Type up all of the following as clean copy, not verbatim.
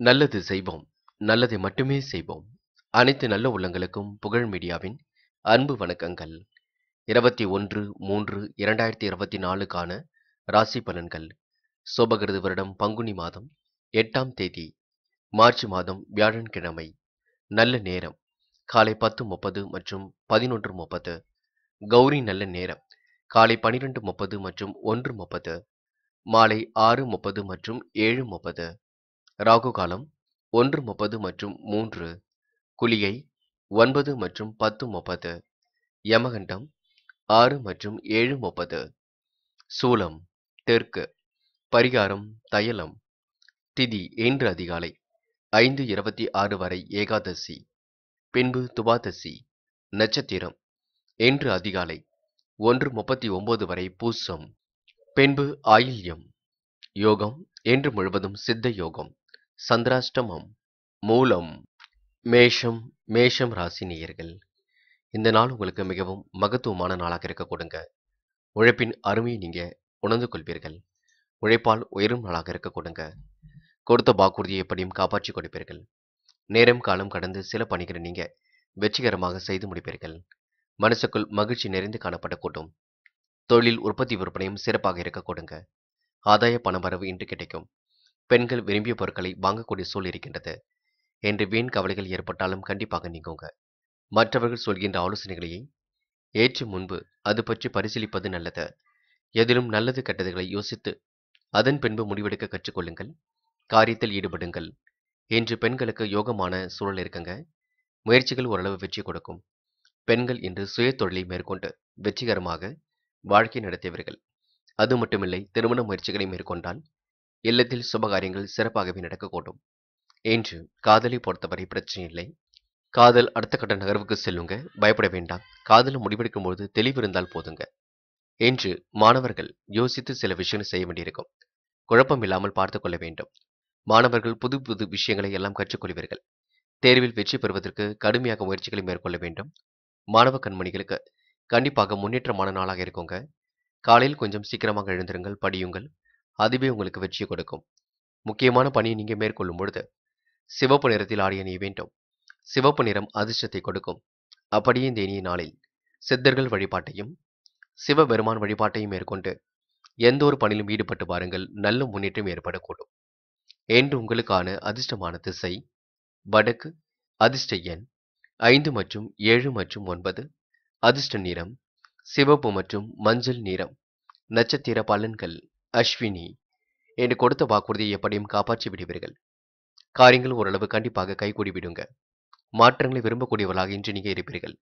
நல்லது செய்வோம். நல்லதை மட்டுமே செய்வோம். அனைத்து நல்ல உள்ளங்களுக்கும் புகழ் மீடியாவின் அன்பு வணக்கங்கள். 21/3/2024க்கான ராசி பலன்கள். சோபகிருது வருடம் பங்குனி மாதம் 8ஆம் தேதி மார்ச் மாதம் வியாழன்கிழமை. நல்ல நேரம் காலை 10:30 மற்றும் 11:30. கௌரி நல்ல நேரம் காலை 12:30 மற்றும் 1:30. மாலை 6:30 மற்றும் 7:30. ராகு காலம் 1:30 மற்றும் 3. குளிகை 9 மற்றும் 10:30. யமகண்டம் 6 மற்றும் 7:30. சூலம் தெற்கு. பரிகாரம் தையலம். திதி இன்று அதிகாலை 5:26 வரை ஏகாதசி, பின்பு துவாதசி. நட்சத்திரம் இன்று அதிகாலை 1:39 வரை பூசம், பின்பு ஆயில்யம். யோகம் இன்று முழுவதும் சித்த யோகம். சந்திராஷ்டமம். மூலம். மேஷம் ராசி நேயர்கள். இந்த நாள் உங்களுக்கு மிகவும் மகத்துவமான நாளாக இருக்க கொடுங்க. உழைப்பின் அருமையை நீங்க உணர்ந்து கொள்வீர்கள். உழைப்பால் உயரும் நாளாக இருக்க கொடுங்க. கொடுத்த வாக்குறுதியை எப்படியும் காப்பாற்றி கொடுப்பீர்கள். நேரம் காலம் கடந்து சில பணிகளை நீங்க வெற்றிகரமாக செய்து முடிப்பீர்கள். மனசுக்குள் மகிழ்ச்சி நிறைந்து காணப்படக்கூடும். தொழில் உற்பத்தி விற்பனையும் சிறப்பாக இருக்க கொடுங்க. ஆதாய பணவரவு இன்று கிடைக்கும். பெண்கள் விரும்பிய பொருட்களை வாங்கக்கூடிய சூழல் இருக்கின்றது என்று வீண் கவலைகள் ஏற்பட்டாலும் கண்டிப்பாக நீங்குங்க. மற்றவர்கள் சொல்கின்ற ஆலோசனைகளையே ஏற்று முன்பு அது பற்றி பரிசீலிப்பது நல்லது. எதிலும் நல்லது கெட்டதுகளை யோசித்து அதன் பின்பு முடிவெடுக்க கற்றுக்கொள்ளுங்கள். காரியத்தில் ஈடுபடுங்கள். இன்று பெண்களுக்கு யோகமான சூழல் இருக்குங்க. முயற்சிகள் ஓரளவு வெற்றி கொடுக்கும். பெண்கள் இன்று சுய தொழிலை மேற்கொண்டு வெற்றிகரமாக வாழ்க்கை நடத்தியவர்கள். அது மட்டுமில்லை, திருமண முயற்சிகளை மேற்கொண்டால் இல்லத்தில் சுபகாரியங்கள் சிறப்பாகவே நடக்கக்கூடும். இன்று காதலை பொறுத்தவரை பிரச்சனை இல்லை. காதல் அடுத்த கட்ட நகர்வுக்கு செல்லுங்க. பயப்பட வேண்டாம். காதல முடிவெடுக்கும் போது தெளிவு இருந்தால் போதுங்க. இன்று மாணவர்கள் யோசித்து சில விஷயங்கள் செய்ய வேண்டியிருக்கும். குழப்பம் இல்லாமல் பார்த்துக் கொள்ள வேண்டும். மாணவர்கள் புது புது விஷயங்களை எல்லாம் கற்றுக்கொள்வீர்கள். தேர்வில் வெற்றி பெறுவதற்கு கடுமையாக முயற்சிகளை மேற்கொள்ள வேண்டும். மாணவ கண்மணிகளுக்கு கண்டிப்பாக முன்னேற்றமான நாளாக இருக்குங்க. காலையில் கொஞ்சம் சீக்கிரமாக எழுந்திருங்கள், படியுங்கள். அதுவே உங்களுக்கு வெற்றியை கொடுக்கும். முக்கியமான பணியை நீங்க மேற்கொள்ளும் பொழுது சிவப்பு நிறத்தில் ஆடை அணிய வேண்டும். சிவப்பு நிறம் அதிர்ஷ்டத்தை கொடுக்கும். அப்படியே இந்த இனிய நாளில் சித்தர்கள் வழிபாட்டையும் சிவபெருமான் வழிபாட்டையும் மேற்கொண்டு எந்த ஒரு பணியிலும் ஈடுபட்டு பாருங்கள். நல்ல முன்னேற்றம் ஏற்படக்கூடும். என்று உங்களுக்கான அதிர்ஷ்டமான திசை வடக்கு. அதிர்ஷ்ட எண் 5 மற்றும் 7 மற்றும் 9. அதிர்ஷ்ட நிறம் சிவப்பு மற்றும் மஞ்சள் நிறம். நட்சத்திர பலன்கள் அஸ்வினி. என்று கொடுத்த வாக்குறுதியை எப்படியும் காப்பாற்றி விடுவீர்கள். காரியங்கள் ஓரளவு கண்டிப்பாக கைகூடி விடுங்க. மாற்றங்களை விரும்பக்கூடியவர்களாக இன்று நீங்க இருப்பீர்கள்.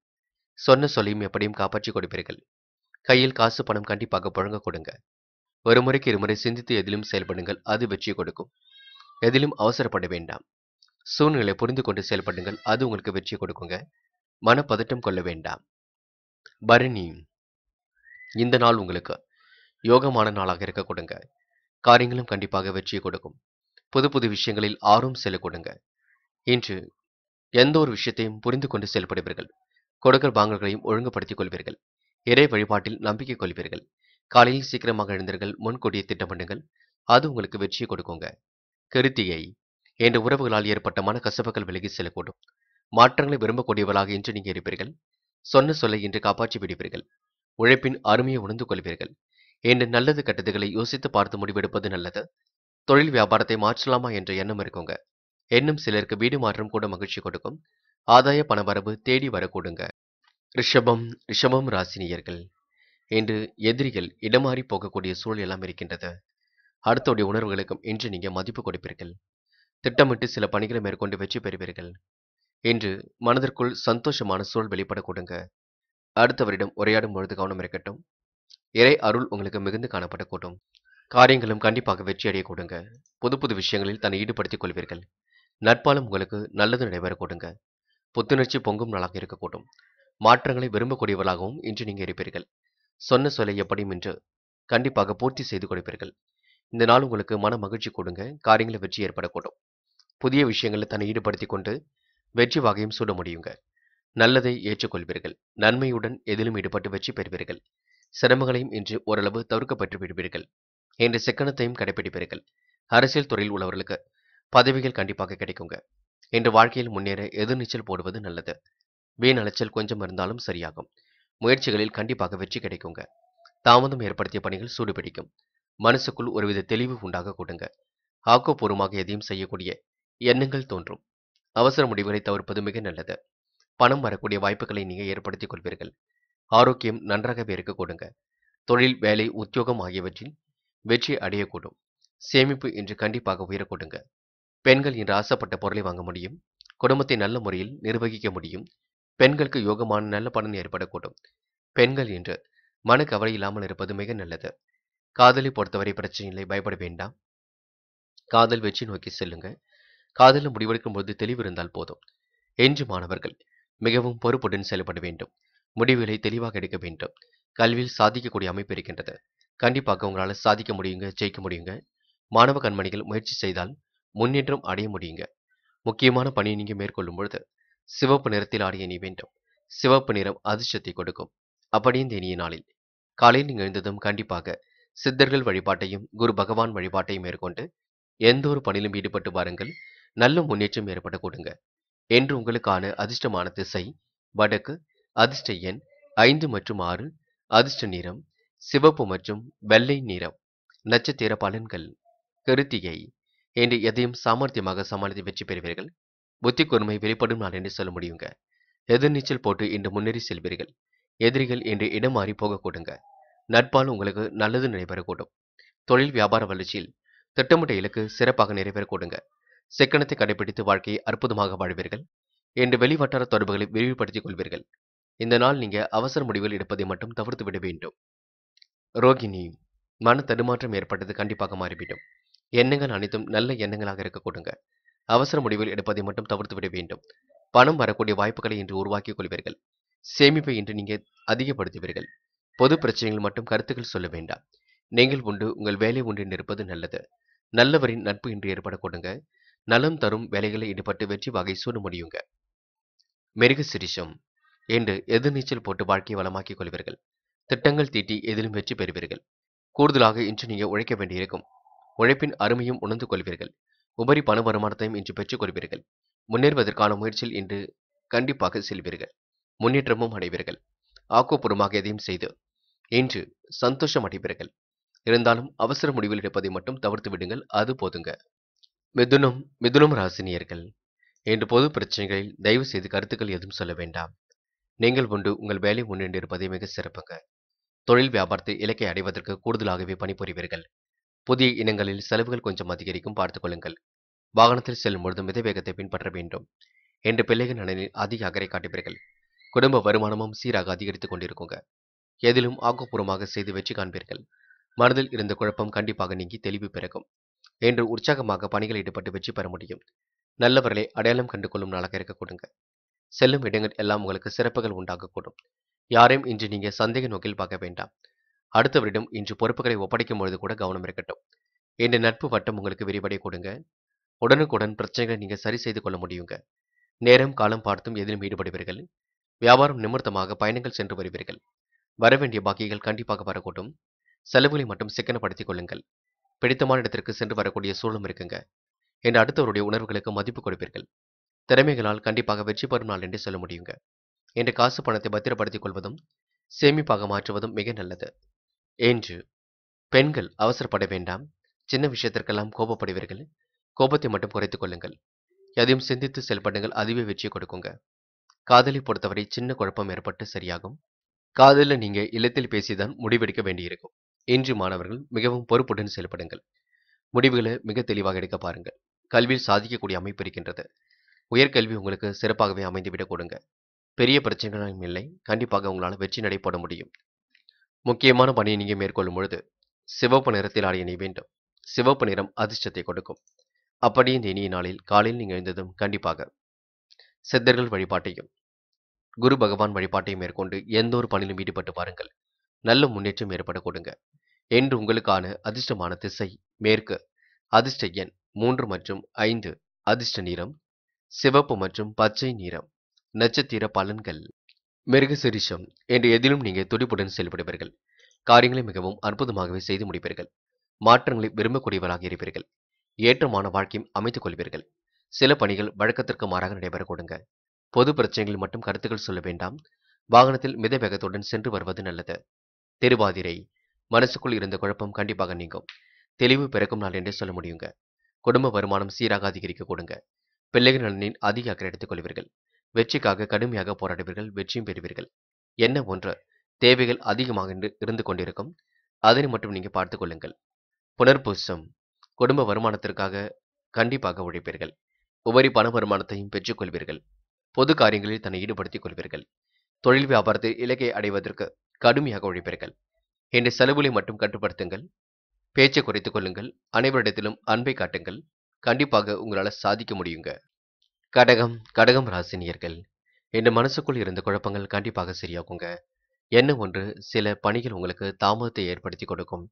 சொன்ன சொல்லையும் எப்படியும் காப்பாற்றி கொடுப்பீர்கள். கையில் காசு பணம் கண்டிப்பாக புழங்க கொடுங்க. ஒரு முறைக்கு இருமுறை சிந்தித்து எதிலும் செயல்படுங்கள். அது வெற்றி கொடுக்கும். எதிலும் அவசரப்பட வேண்டாம். சூழ்நிலை புரிந்து கொண்டு செயல்படுங்கள். அது உங்களுக்கு வெற்றி கொடுக்குங்க. மனப்பதட்டம் கொள்ள வேண்டாம். பரணி. இந்த நாள் உங்களுக்கு யோகமான நாளாக இருக்க கொடுங்க. காரியங்களும் கண்டிப்பாக வெற்றியை கொடுக்கும். புது புது விஷயங்களில் ஆர்வம் செல்ல கொடுங்க. இன்று எந்த ஒரு விஷயத்தையும் புரிந்து கொண்டு செயல்படுவீர்கள். கொடுக்கல் வாங்கல்களையும் ஒழுங்குபடுத்திக் கொள்வீர்கள். இறை வழிபாட்டில் நம்பிக்கை கொள்வீர்கள். காலையில் சீக்கிரமாக எழுந்தீர்கள். முன்கூட்டியே திட்டமிடுங்கள். அது உங்களுக்கு வெற்றியை கொடுக்குங்க. கிருத்திகை. என்ற உறவுகளால் ஏற்பட்ட மனக்கசப்புகள் விலகி செல்லக்கூடும். மாற்றங்களை விரும்பக்கூடியவர்களாக இன்று நீங்க இருப்பீர்கள். சொன்ன சொல்லை இன்று காப்பாற்றி விடுவீர்கள். உழைப்பின் அருமையை உணர்ந்து கொள்வீர்கள். என்று நல்லது கெட்டதுகளை யோசித்து பார்த்து முடிவெடுப்பது நல்லது. தொழில் வியாபாரத்தை மாற்றலாமா என்ற எண்ணம் இருக்குங்க. இன்னும் சிலருக்கு வீடு மாற்றம் கூட மகிழ்ச்சி கொடுக்கும். ஆதாய பணவரவு தேடி வரக்கூடுங்க. ரிஷபம் ராசினியர்கள். இன்று எதிரிகள் இடமாறி போகக்கூடிய சூழல் எல்லாம் இருக்கின்றது. அடுத்தோடைய உணர்வுகளுக்கும் இன்று நீங்க மதிப்பு கொடுப்பீர்கள். திட்டமிட்டு சில பணிகளை மேற்கொண்டு வெற்றி பெறுவீர்கள். இன்று மனதிற்குள் சந்தோஷமான சூழல் வெளிப்பட கொடுங்க. அடுத்தவரிடம் உரையாடும் பொழுது கவனம் இருக்கட்டும். இறை அருள் உங்களுக்கு மிகுந்து காணப்படக்கூடும். காரியங்களும் கண்டிப்பாக வெற்றி அடைய கொடுங்க. புது புது விஷயங்களில் தன்னை ஈடுபடுத்திக் கொள்வீர்கள். நட்பாலும் உங்களுக்கு நல்லது நடைபெற கொடுங்க. புத்துணர்ச்சி பொங்கும் நாளாக இருக்கக்கூடும். மாற்றங்களை விரும்பக்கூடியவர்களாகவும் இன்று நீங்க இருப்பீர்கள். சொன்ன சொல்லை எப்படியும் இன்று கண்டிப்பாக பூர்த்தி செய்து கொடுப்பீர்கள். இந்த நாள் உங்களுக்கு மன மகிழ்ச்சி கொடுங்க. காரியங்களில் வெற்றி ஏற்படக்கூடும். புதிய விஷயங்களில் தன்னை ஈடுபடுத்திக் கொண்டு வெற்றி வாகையும் சூட முடியுங்க. நல்லதை ஏற்றுக்கொள்வீர்கள். நன்மையுடன் எதிலும் ஈடுபட்டு வெற்றி பெறுவீர்கள். சிரமங்களையும் இன்று ஓரளவு தவிர்க்கப்பட்டு விடுவீர்கள். என்ற சிக்கனத்தையும் கடைபிடிப்பீர்கள். அரசியல் துறையில் உள்ளவர்களுக்கு பதவிகள் கண்டிப்பாக கிடைக்குங்க. இன்று வாழ்க்கையில் முன்னேற எதிர்நீச்சல் போடுவது நல்லது. வீண் அலைச்சல் கொஞ்சம் இருந்தாலும் சரியாகும். முயற்சிகளில் கண்டிப்பாக வெற்றி கிடைக்குங்க. தாமதம் ஏற்படுத்திய பணிகள் சூடுபிடிக்கும். மனசுக்குள் ஒருவித தெளிவு உண்டாக கொடுங்க. ஆக்கப்பூர்வமாக எதையும் செய்யக்கூடிய எண்ணங்கள் தோன்றும். அவசர முடிவுகளை தவிர்ப்பது மிக நல்லது. பணம் வரக்கூடிய வாய்ப்புகளை நீங்க ஏற்படுத்திக் கொள்வீர்கள். ஆரோக்கியம் நன்றாகவே இருக்க கொடுங்க. தொழில், வேலை, உத்தியோகம் ஆகியவற்றில் வெற்றி அடையக்கூடும். சேமிப்பு இன்று கண்டிப்பாக உயரக் கொடுங்க. பெண்கள் இன்று ஆசைப்பட்ட பொருளை வாங்க முடியும். குடும்பத்தை நல்ல முறையில் நிர்வகிக்க முடியும். பெண்களுக்கு யோகமான நல்ல பலன் ஏற்படக்கூடும். பெண்கள் இன்று மனக்கவலை இல்லாமல் இருப்பது மிக நல்லது. காதலை பொறுத்தவரை பிரச்சனை இல்லை, பயப்பட வேண்டாம். காதல் வெற்றி நோக்கி செல்லுங்க. காதலில் முடிவெடுக்கும் போது தெளிவு இருந்தால் போதும். இன்று மாணவர்கள் மிகவும் பொறுப்புடன் செயல்பட வேண்டும். முடிவுகளை தெளிவாக எடுக்க வேண்டும். கல்வியில் சாதிக்கக்கூடிய அமைப்பு இருக்கின்றது. கண்டிப்பாக உங்களால் சாதிக்க முடியுங்க, ஜெயிக்க முடியுங்க. மாணவ கண்மணிகள் முயற்சி செய்தால் முன்னேற்றம் அடைய முடியுங்க. முக்கியமான பணியை நீங்க மேற்கொள்ளும் பொழுது சிவப்பு நிறத்தில் ஆடை அணிய வேண்டும். சிவப்பு நிறம் அதிர்ஷ்டத்தை கொடுக்கும். அப்படியே இந்த இனிய நாளில் காலையில் நீங்கள் எழுந்ததும் கண்டிப்பாக சித்தர்கள் வழிபாட்டையும் குரு பகவான் வழிபாட்டையும் மேற்கொண்டு எந்த ஒரு பணியிலும் ஈடுபட்டு பாருங்கள். நல்ல முன்னேற்றம் ஏற்பட கொடுங்க. என்று உங்களுக்கான அதிர்ஷ்டமான திசை வடக்கு, அதிர்ஷ்ட எண் 5 மற்றும் 6, அதிர்ஷ்ட நிறம் சிவப்பு மற்றும் வெள்ளை நிறம். நட்சத்திர பலன்கள். கிருத்திகை. என்று எதையும் சாமர்த்தியமாக சமாளித்து வெற்றி பெறுவீர்கள். புத்தி கூர்மை வெளிப்படும் நாள் என்று சொல்ல முடியுங்க. எதிர்நீச்சல் போட்டு இன்று முன்னேறி செல்வீர்கள். எதிரிகள் இன்று இடம் மாறி போக கொடுங்க. நட்பால் உங்களுக்கு நல்லது நடைபெறக்கூடும். தொழில் வியாபார வளர்ச்சியில் திட்டமிட்ட இலக்கு சிறப்பாக நிறைவேற கொடுங்க. சிக்கனத்தை கடைபிடித்து வாழ்க்கையை அற்புதமாக வாழ்வீர்கள். இன்று வெளிவட்டார தொடர்புகளை விரிவுபடுத்திக் கொள்வீர்கள். இந்த நாள் நீங்க அவசர முடிவுகள் எடுப்பதை மட்டும் தவிர்த்து விட வேண்டும். ரோகிணி. மன தடுமாற்றம் ஏற்பட்டது கண்டிப்பாக மாறிவிடும். எண்ணங்கள் அனைத்தும் நல்ல எண்ணங்களாக இருக்க கொடுங்க. அவசர முடிவுகள் எடுப்பதை மட்டும் தவிர்த்து விட வேண்டும். பணம் வரக்கூடிய வாய்ப்புகளை இன்று உருவாக்கிக் கொள்வீர்கள். சேமிப்பை இன்று நீங்க அதிகப்படுத்துவீர்கள். பொது பிரச்சனைகள் மட்டும் கருத்துக்கள் சொல்ல வேண்டாம். நீங்கள் உண்டு, உங்கள் வேலை உண்டு என்று இருப்பது நல்லது. நல்லவரின் நட்பு இன்று ஏற்பட கொடுங்க. நலம் தரும் வேலைகளை ஈடுபட்டு வெற்றி வகை சூட முடியுங்க. மிருக சிரிஷம். என்று எதிர்நீச்சல் போட்டு வாழ்க்கையை வளமாக்கிக் கொள்வீர்கள். திட்டங்கள் தீட்டி எதிலும் வெற்றி பெறுவீர்கள். கூடுதலாக இன்று நீங்க உழைக்க வேண்டியிருக்கும். உழைப்பின் அருமையும் உணர்ந்து கொள்வீர்கள். உபரி பண வருமானத்தையும் இன்று பெற்றுக் கொள்வீர்கள். முன்னேறுவதற்கான முயற்சியில் இன்று கண்டிப்பாக செல்வீர்கள். முன்னேற்றமும் அடைவீர்கள். ஆக்கப்பூர்வமாக எதையும் செய்து இன்று சந்தோஷம் அடைவீர்கள். இருந்தாலும் அவசர முடிவில் எடுப்பதை மட்டும் தவிர்த்து விடுங்கள், அது போதுங்க. மிதுனம் ராசினியர்கள். இன்று பொது பிரச்சனைகளில் தயவு செய்து கருத்துக்கள் எதுவும் சொல்ல வேண்டாம். நீங்கள் உண்டு, உங்கள் வேலை உண்டு இருப்பதை மிக சிறப்புங்க. தொழில் வியாபாரத்தில் இலக்கை அடைவதற்கு கூடுதலாகவே பணிபுரிவீர்கள். புதிய இனங்களில் செலவுகள் கொஞ்சம் அதிகரிக்கும், பார்த்துக் கொள்ளுங்கள். வாகனத்தில் செல்லும் பொழுது மித வேகத்தை பின்பற்ற வேண்டும். என்று பிள்ளைகள் நலனில் அதிக அக்கறை காட்டுவீர்கள். குடும்ப வருமானமும் சீராக அதிகரித்துக் கொண்டிருக்குங்க. எதிலும் ஆக்கப்பூர்வமாக செய்து வெற்றி காண்பீர்கள். மனதில் இருந்த குழப்பம் கண்டிப்பாக நீங்கி தெளிவு பிறக்கும். என்று உற்சாகமாக பணிகள் ஈடுபட்டு வெற்றி பெற முடியும். நல்லவர்களை அடையாளம் கண்டு கொள்ளும் நாளாக இருக்க கொடுங்க. செல்லும் இடங்கள் எல்லாம் உங்களுக்கு சிறப்புகள் உண்டாகக்கூடும். யாரையும் இன்று நீங்க சந்தேக நோக்கில் பார்க்க வேண்டாம். அடுத்தவரிடம் இன்று பொறுப்புகளை ஒப்படைக்கும் பொழுது கூட கவனம் இருக்கட்டும். இன்று நட்பு வட்டம் உங்களுக்கு விரிவடை கொடுங்க. உடனுக்குடன் பிரச்சனைகளை நீங்க சரி செய்து கொள்ள முடியுங்க. நேரம் காலம் பார்த்தும் எதிலும் ஈடுபடுவீர்கள். வியாபாரம் நிமித்தமாக பயணங்கள் சென்று வருவீர்கள். வரவேண்டிய பாக்கிகள் கண்டிப்பாக வரக்கூடும். செலவுகளை மட்டும் சிக்கனப்படுத்திக் கொள்ளுங்கள். பிடித்தமான இடத்திற்கு சென்று வரக்கூடிய சூழலும் இருக்குங்க. என்று அடுத்தவருடைய உணர்வுகளுக்கு மதிப்பு கொடுப்பீர்கள். திறமைகளால் கண்டிப்பாக வெற்றி பெறும் நாள் என்று சொல்ல முடியுங்க. என்று காசு பணத்தை பத்திரப்படுத்திக் கொள்வதும் சேமிப்பாக மாற்றுவதும் மிக நல்லது. என்று பெண்கள் அவசரப்பட வேண்டாம். சின்ன விஷயத்திற்கெல்லாம் கோபப்படுவீர்கள். கோபத்தை மட்டும் குறைத்துக் கொள்ளுங்கள். எதையும் சிந்தித்து செயல்படுங்கள், அதுவே வெற்றியை கொடுக்குங்க. காதலை பொறுத்தவரை சின்ன குழப்பம் ஏற்பட்டு சரியாகும். காதலில் நீங்க இல்லத்தில் பேசிதான் முடிவெடுக்க வேண்டியிருக்கும். இன்று மாணவர்கள் மிகவும் பொறுப்புடன் செயல்படுங்கள். முடிவுகளை மிக தெளிவாக எடுக்க பாருங்கள். கல்வியில் சாதிக்கக்கூடிய அமைப்பு இருக்கின்றது. உயர்கல்வி உங்களுக்கு சிறப்பாகவே அமைந்துவிடக் கொடுங்க. பெரிய பிரச்சனைகளும் இல்லை. கண்டிப்பாக உங்களால் வெற்றி நடை போட முடியும். முக்கியமான பணியை நீங்க மேற்கொள்ளும் பொழுது சிவப்பு நிறத்தில் ஆடை அணிய வேண்டும். சிவப்பு நிறம் அதிர்ஷ்டத்தை கொடுக்கும். அப்படியே இந்த இனிய நாளில் காலையில் நீங்கள் எழுந்ததும் கண்டிப்பாக சித்தர்கள் வழிபாட்டையும் குரு பகவான் வழிபாட்டையும் மேற்கொண்டு எந்த ஒரு பணியிலும் ஈடுபட்டு பாருங்கள். நல்ல முன்னேற்றம் ஏற்பட கொடுங்க. என்று உங்களுக்கான அதிர்ஷ்டமான திசை மேற்கு, அதிர்ஷ்ட எண் 3 மற்றும் 5, அதிர்ஷ்ட நிறம் சிவப்பு மற்றும் பச்சை நிறம். நட்சத்திர பலன்கள். மிருகசிரிஷம். என்று எதிலும் நீங்க துடிப்புடன் செயல்படுவீர்கள். காரியங்களை மிகவும் அற்புதமாகவே செய்து முடிப்பீர்கள். மாற்றங்களை விரும்பக்கூடியவராக இருப்பீர்கள். ஏற்றமான வாழ்க்கையும் அமைத்துக் கொள்வீர்கள். சில பணிகள் வழக்கத்திற்கு மாறாக நடைபெறக்கூடுங்க. பொது பிரச்சனைகளில் மட்டும் கருத்துக்கள் சொல்ல வேண்டாம். வாகனத்தில் மித வேகத்துடன் சென்று வருவது நல்லது. திருவாதிரை மனசுக்குள் இருந்த குழப்பம் கண்டிப்பாக நீங்கும். தெளிவு பிறக்கும் நாள் என்றே சொல்ல முடியுங்க. குடும்ப வருமானம் சீராக அதிகரிக்க கொடுங்க. பிள்ளைகள் நலனில் அதிக அக்கறை எடுத்துக் கொள்வீர்கள். வெற்றிக்காக கடுமையாக போராடுவீர்கள், வெற்றியும் பெறுவீர்கள். என்ன ஒன்று தேவைகள் அதிகமாக இருந்து கொண்டிருக்கும். அதனை மட்டும் நீங்க பார்த்துக் கொள்ளுங்கள். புனர்பூசம் குடும்ப வருமானத்திற்காக கண்டிப்பாக உழைப்பீர்கள். உபரி பண வருமானத்தையும் பெற்றுக் கொள்வீர்கள். பொது காரியங்களில் தன்னை ஈடுபடுத்திக் கொள்வீர்கள். தொழில் வியாபாரத்தில் இலக்கை அடைவதற்கு கடுமையாக உழைப்பீர்கள். இன்று செலவுகளை மட்டும் கட்டுப்படுத்துங்கள். பேச்சை குறைத்துக் கொள்ளுங்கள். அனைவரிடத்திலும் அன்பை காட்டுங்கள். கண்டிப்பாக உங்களால சாதிக்க முடியுங்க. கடகம் ராசினியர்கள். இன்று மனசுக்குள் இருந்த குழப்பங்கள் கண்டிப்பாக சரியாகுங்க. என்ன ஒன்று சில பணிகள் உங்களுக்கு தாமதத்தை ஏற்படுத்தி கொடுக்கும்.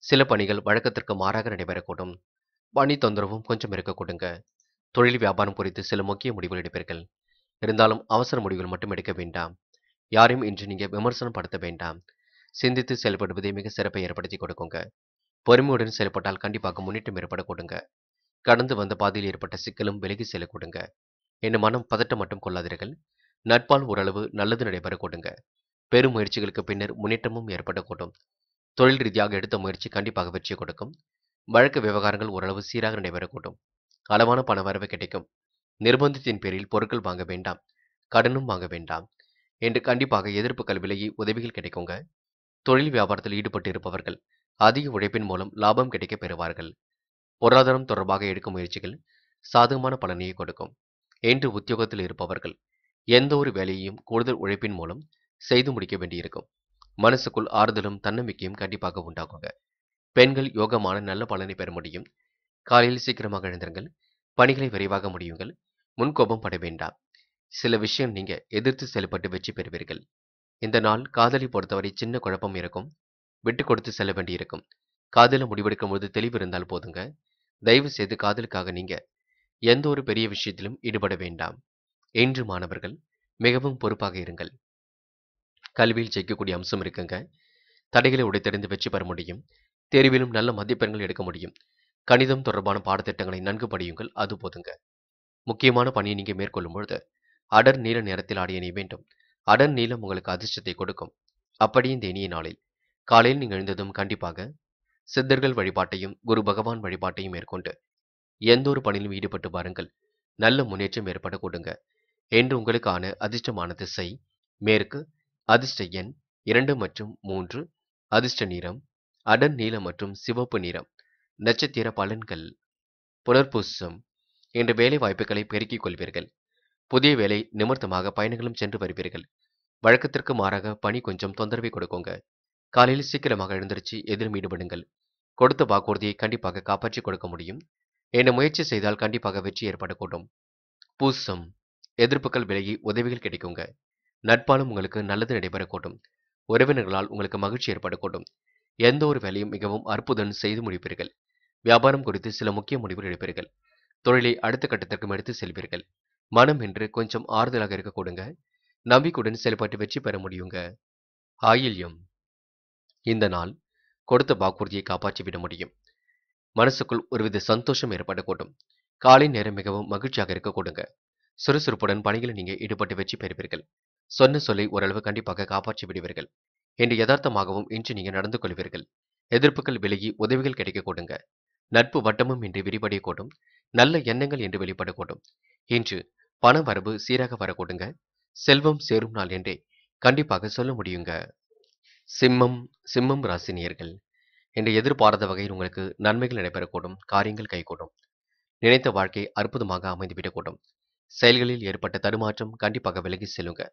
சில பணிகள் வழக்கத்திற்கு மாறாக நடைபெறக்கூடும். பணி தொந்தரவும் கொஞ்சம் இருக்கக்கூடுங்க. தொழில் வியாபாரம் குறித்து சில முக்கிய முடிவுகள் எடுப்பீர்கள். இருந்தாலும் அவசர முடிவுகள் மட்டும் எடுக்க வேண்டாம். யாரையும் இன்று நீங்க விமர்சனம் படுத்த வேண்டாம். சிந்தித்து செயல்படுவதே மிக சிறப்பை ஏற்படுத்தி கொடுக்குங்க. பொறுமையுடன் செயல்பட்டால் கண்டிப்பாக முன்னேற்றம் ஏற்பட கொடுங்க. கடந்து வந்த பாதையில் ஏற்பட்ட சிக்கலும் விலகி செல்ல கொடுங்க. என் மனம் பதட்டம் மட்டும் கொள்ளாதீர்கள். நட்பால் ஓரளவு நல்லது நடைபெற கொடுங்க. பெரும் முயற்சிகளுக்கு பின்னர் முன்னேற்றமும் ஏற்படக்கூடும். தொழில் ரீதியாக எடுத்த முயற்சி கண்டிப்பாக வெற்றி கொடுக்கும். வழக்கு விவகாரங்கள் ஓரளவு சீராக நடைபெறக்கூடும். அளவான பண வரவு கிடைக்கும். நிர்பந்தத்தின் பேரில் பொருட்கள் வாங்க வேண்டாம். கடனும் வாங்க வேண்டாம். என்று கண்டிப்பாக எதிர்ப்புகள் விலகி உதவிகள் கிடைக்குங்க. தொழில் வியாபாரத்தில் ஈடுபட்டு இருப்பவர்கள் அதிக உழைப்பின் மூலம் லாபம் கிடைக்க பெறுவார்கள். பொருளாதாரம் தொடர்பாக எடுக்கும் முயற்சிகள் சாதகமான பலனையை கொடுக்கும். என்று உத்தியோகத்தில் இருப்பவர்கள் எந்த ஒரு வேலையையும் கூடுதல் உழைப்பின் மூலம் செய்து முடிக்க வேண்டியிருக்கும். மனசுக்குள் ஆறுதலும் தன்னம்பிக்கையும் கண்டிப்பாக உண்டாகுங்க. பெண்கள் யோகமான நல்ல பலனை பெற முடியும். காலையில் சீக்கிரமாக எழுந்திருங்கள். பணிகளை விரைவாக முடியுங்கள். முன்கோபம் பட வேண்டாம். சில விஷயம் நீங்க எதிர்த்து செயல்பட்டு வெற்றி பெறுவீர்கள். இந்த நாள் காதலை பொறுத்தவரை சின்ன குழப்பம் இருக்கும். விட்டு கொடுத்து செல்ல வேண்டியிருக்கும். காதல முடிவெடுக்கும் போது தெளிவு இருந்தால் போதுங்க. தயவு செய்து காதலுக்காக நீங்க எந்த ஒரு பெரிய விஷயத்திலும் ஈடுபட வேண்டாம். என்று மாணவர்கள் மிகவும் பொறுப்பாக இருங்கள். கல்வியில் ஜெயிக்கக்கூடிய அம்சம் இருக்குங்க. தடைகளை உடைத்தெறிந்து வெற்றி பெற முடியும். தேர்விலும் நல்ல மதிப்பெண்கள் எடுக்க முடியும். கணிதம் தொடர்பான பாடத்திட்டங்களை நன்கு படியுங்கள். அது போதுங்க. முக்கியமான பணியை நீங்க மேற்கொள்ளும் பொழுது அடர் நீல நிறத்தில் ஆடை அணிய வேண்டும். அடர் நீலம் உங்களுக்கு அதிர்ஷ்டத்தை கொடுக்கும். அப்படி இந்த இனிய நாளில் காலையில் நீங்கள் எழுந்ததும் கண்டிப்பாக சித்தர்கள் வழிபாட்டையும் குரு பகவான் வழிபாட்டையும் மேற்கொண்டு எந்த ஒரு பணியிலும் ஈடுபட்டு பாருங்கள். நல்ல முன்னேற்றம் ஏற்பட கொடுங்க. என்று உங்களுக்கான அதிர்ஷ்டமான திசை மேற்கு, அதிர்ஷ்ட எண் 2 மற்றும் 3, அதிர்ஷ்ட நிறம் அடர் நீலம் மற்றும் சிவப்பு நிறம். நட்சத்திர பலன்கள். புனர்பூசம் இன்று வேலை வாய்ப்புகளை பெருக்கிக் கொள்வீர்கள். புதிய வேலை நிமித்தமாக பயணங்களும் சென்று வருவீர்கள். வழக்கத்திற்கு மாறாக பணி கொஞ்சம் தொந்தரவை கொடுக்குங்க. காலையில் சீக்கிரமாக எழுந்திருச்சு எதிலும் ஈடுபடுங்கள். கொடுத்த வாக்குறுதியை கண்டிப்பாக காப்பாற்றி கொடுக்க முடியும். என்ன முயற்சி செய்தால் கண்டிப்பாக வெற்றி ஏற்படக்கூடும். பூசம் எதிர்ப்புகள் விலகி உதவிகள் கிடைக்குங்க. நட்பாலும் உங்களுக்கு நல்லது நடைபெறக்கூடும். உறவினர்களால் உங்களுக்கு மகிழ்ச்சி ஏற்படக்கூடும். எந்த ஒரு வேலையும் மிகவும் அற்புதம் செய்து முடிப்பீர்கள். வியாபாரம் குறித்து சில முக்கிய முடிவுகள் எடுப்பீர்கள். தொழிலை அடுத்த கட்டத்திற்கும் எடுத்து செல்வீர்கள். மனம் என்று கொஞ்சம் ஆறுதலாக இருக்க கொடுங்க. நம்பிக்கையுடன் செயல்பட்டு வெற்றி பெற முடியுங்க. ஆயில்யம் இந்த நாள் கொடுத்த வாக்குறுதியை காப்பாற்றி விட முடியும். மனசுக்குள் ஒருவித சந்தோஷம் ஏற்படக்கூடும். காலை நேரம் மிகவும் மகிழ்ச்சியாக இருக்க கொடுங்க. சுறுசுறுப்புடன் பணிகளில் நீங்க ஈடுபட்டு வெற்றி பெறுவீர்கள். சொன்ன சொல்லை ஓரளவு கண்டிப்பாக காப்பாற்றி விடுவீர்கள். என்று யதார்த்தமாகவும் இன்று நீங்க நடந்து கொள்வீர்கள். எதிர்ப்புகள் விலகி உதவிகள் கிடைக்க கொடுங்க. நட்பு வட்டமும் இன்று விரிவடைய கூடும். நல்ல எண்ணங்கள் என்று வெளிப்படக்கூடும். இன்று பண வரவு சீராக வரக்கூடுங்க. செல்வம் சேரும் நாள் என்றே கண்டிப்பாக சொல்ல முடியுங்க. சிம்மம் சிம்மம் ராசினியர்கள் என்று எதிர்பாராத வகையில் உங்களுக்கு நன்மைகள் நடைபெறக்கூடும். காரியங்கள் கைகூடும். நினைத்த வாழ்க்கை அற்புதமாக அமைந்துவிடக்கூடும். செயல்களில் ஏற்பட்ட தடுமாற்றம் கண்டிப்பாக விலகி செல்லுங்க.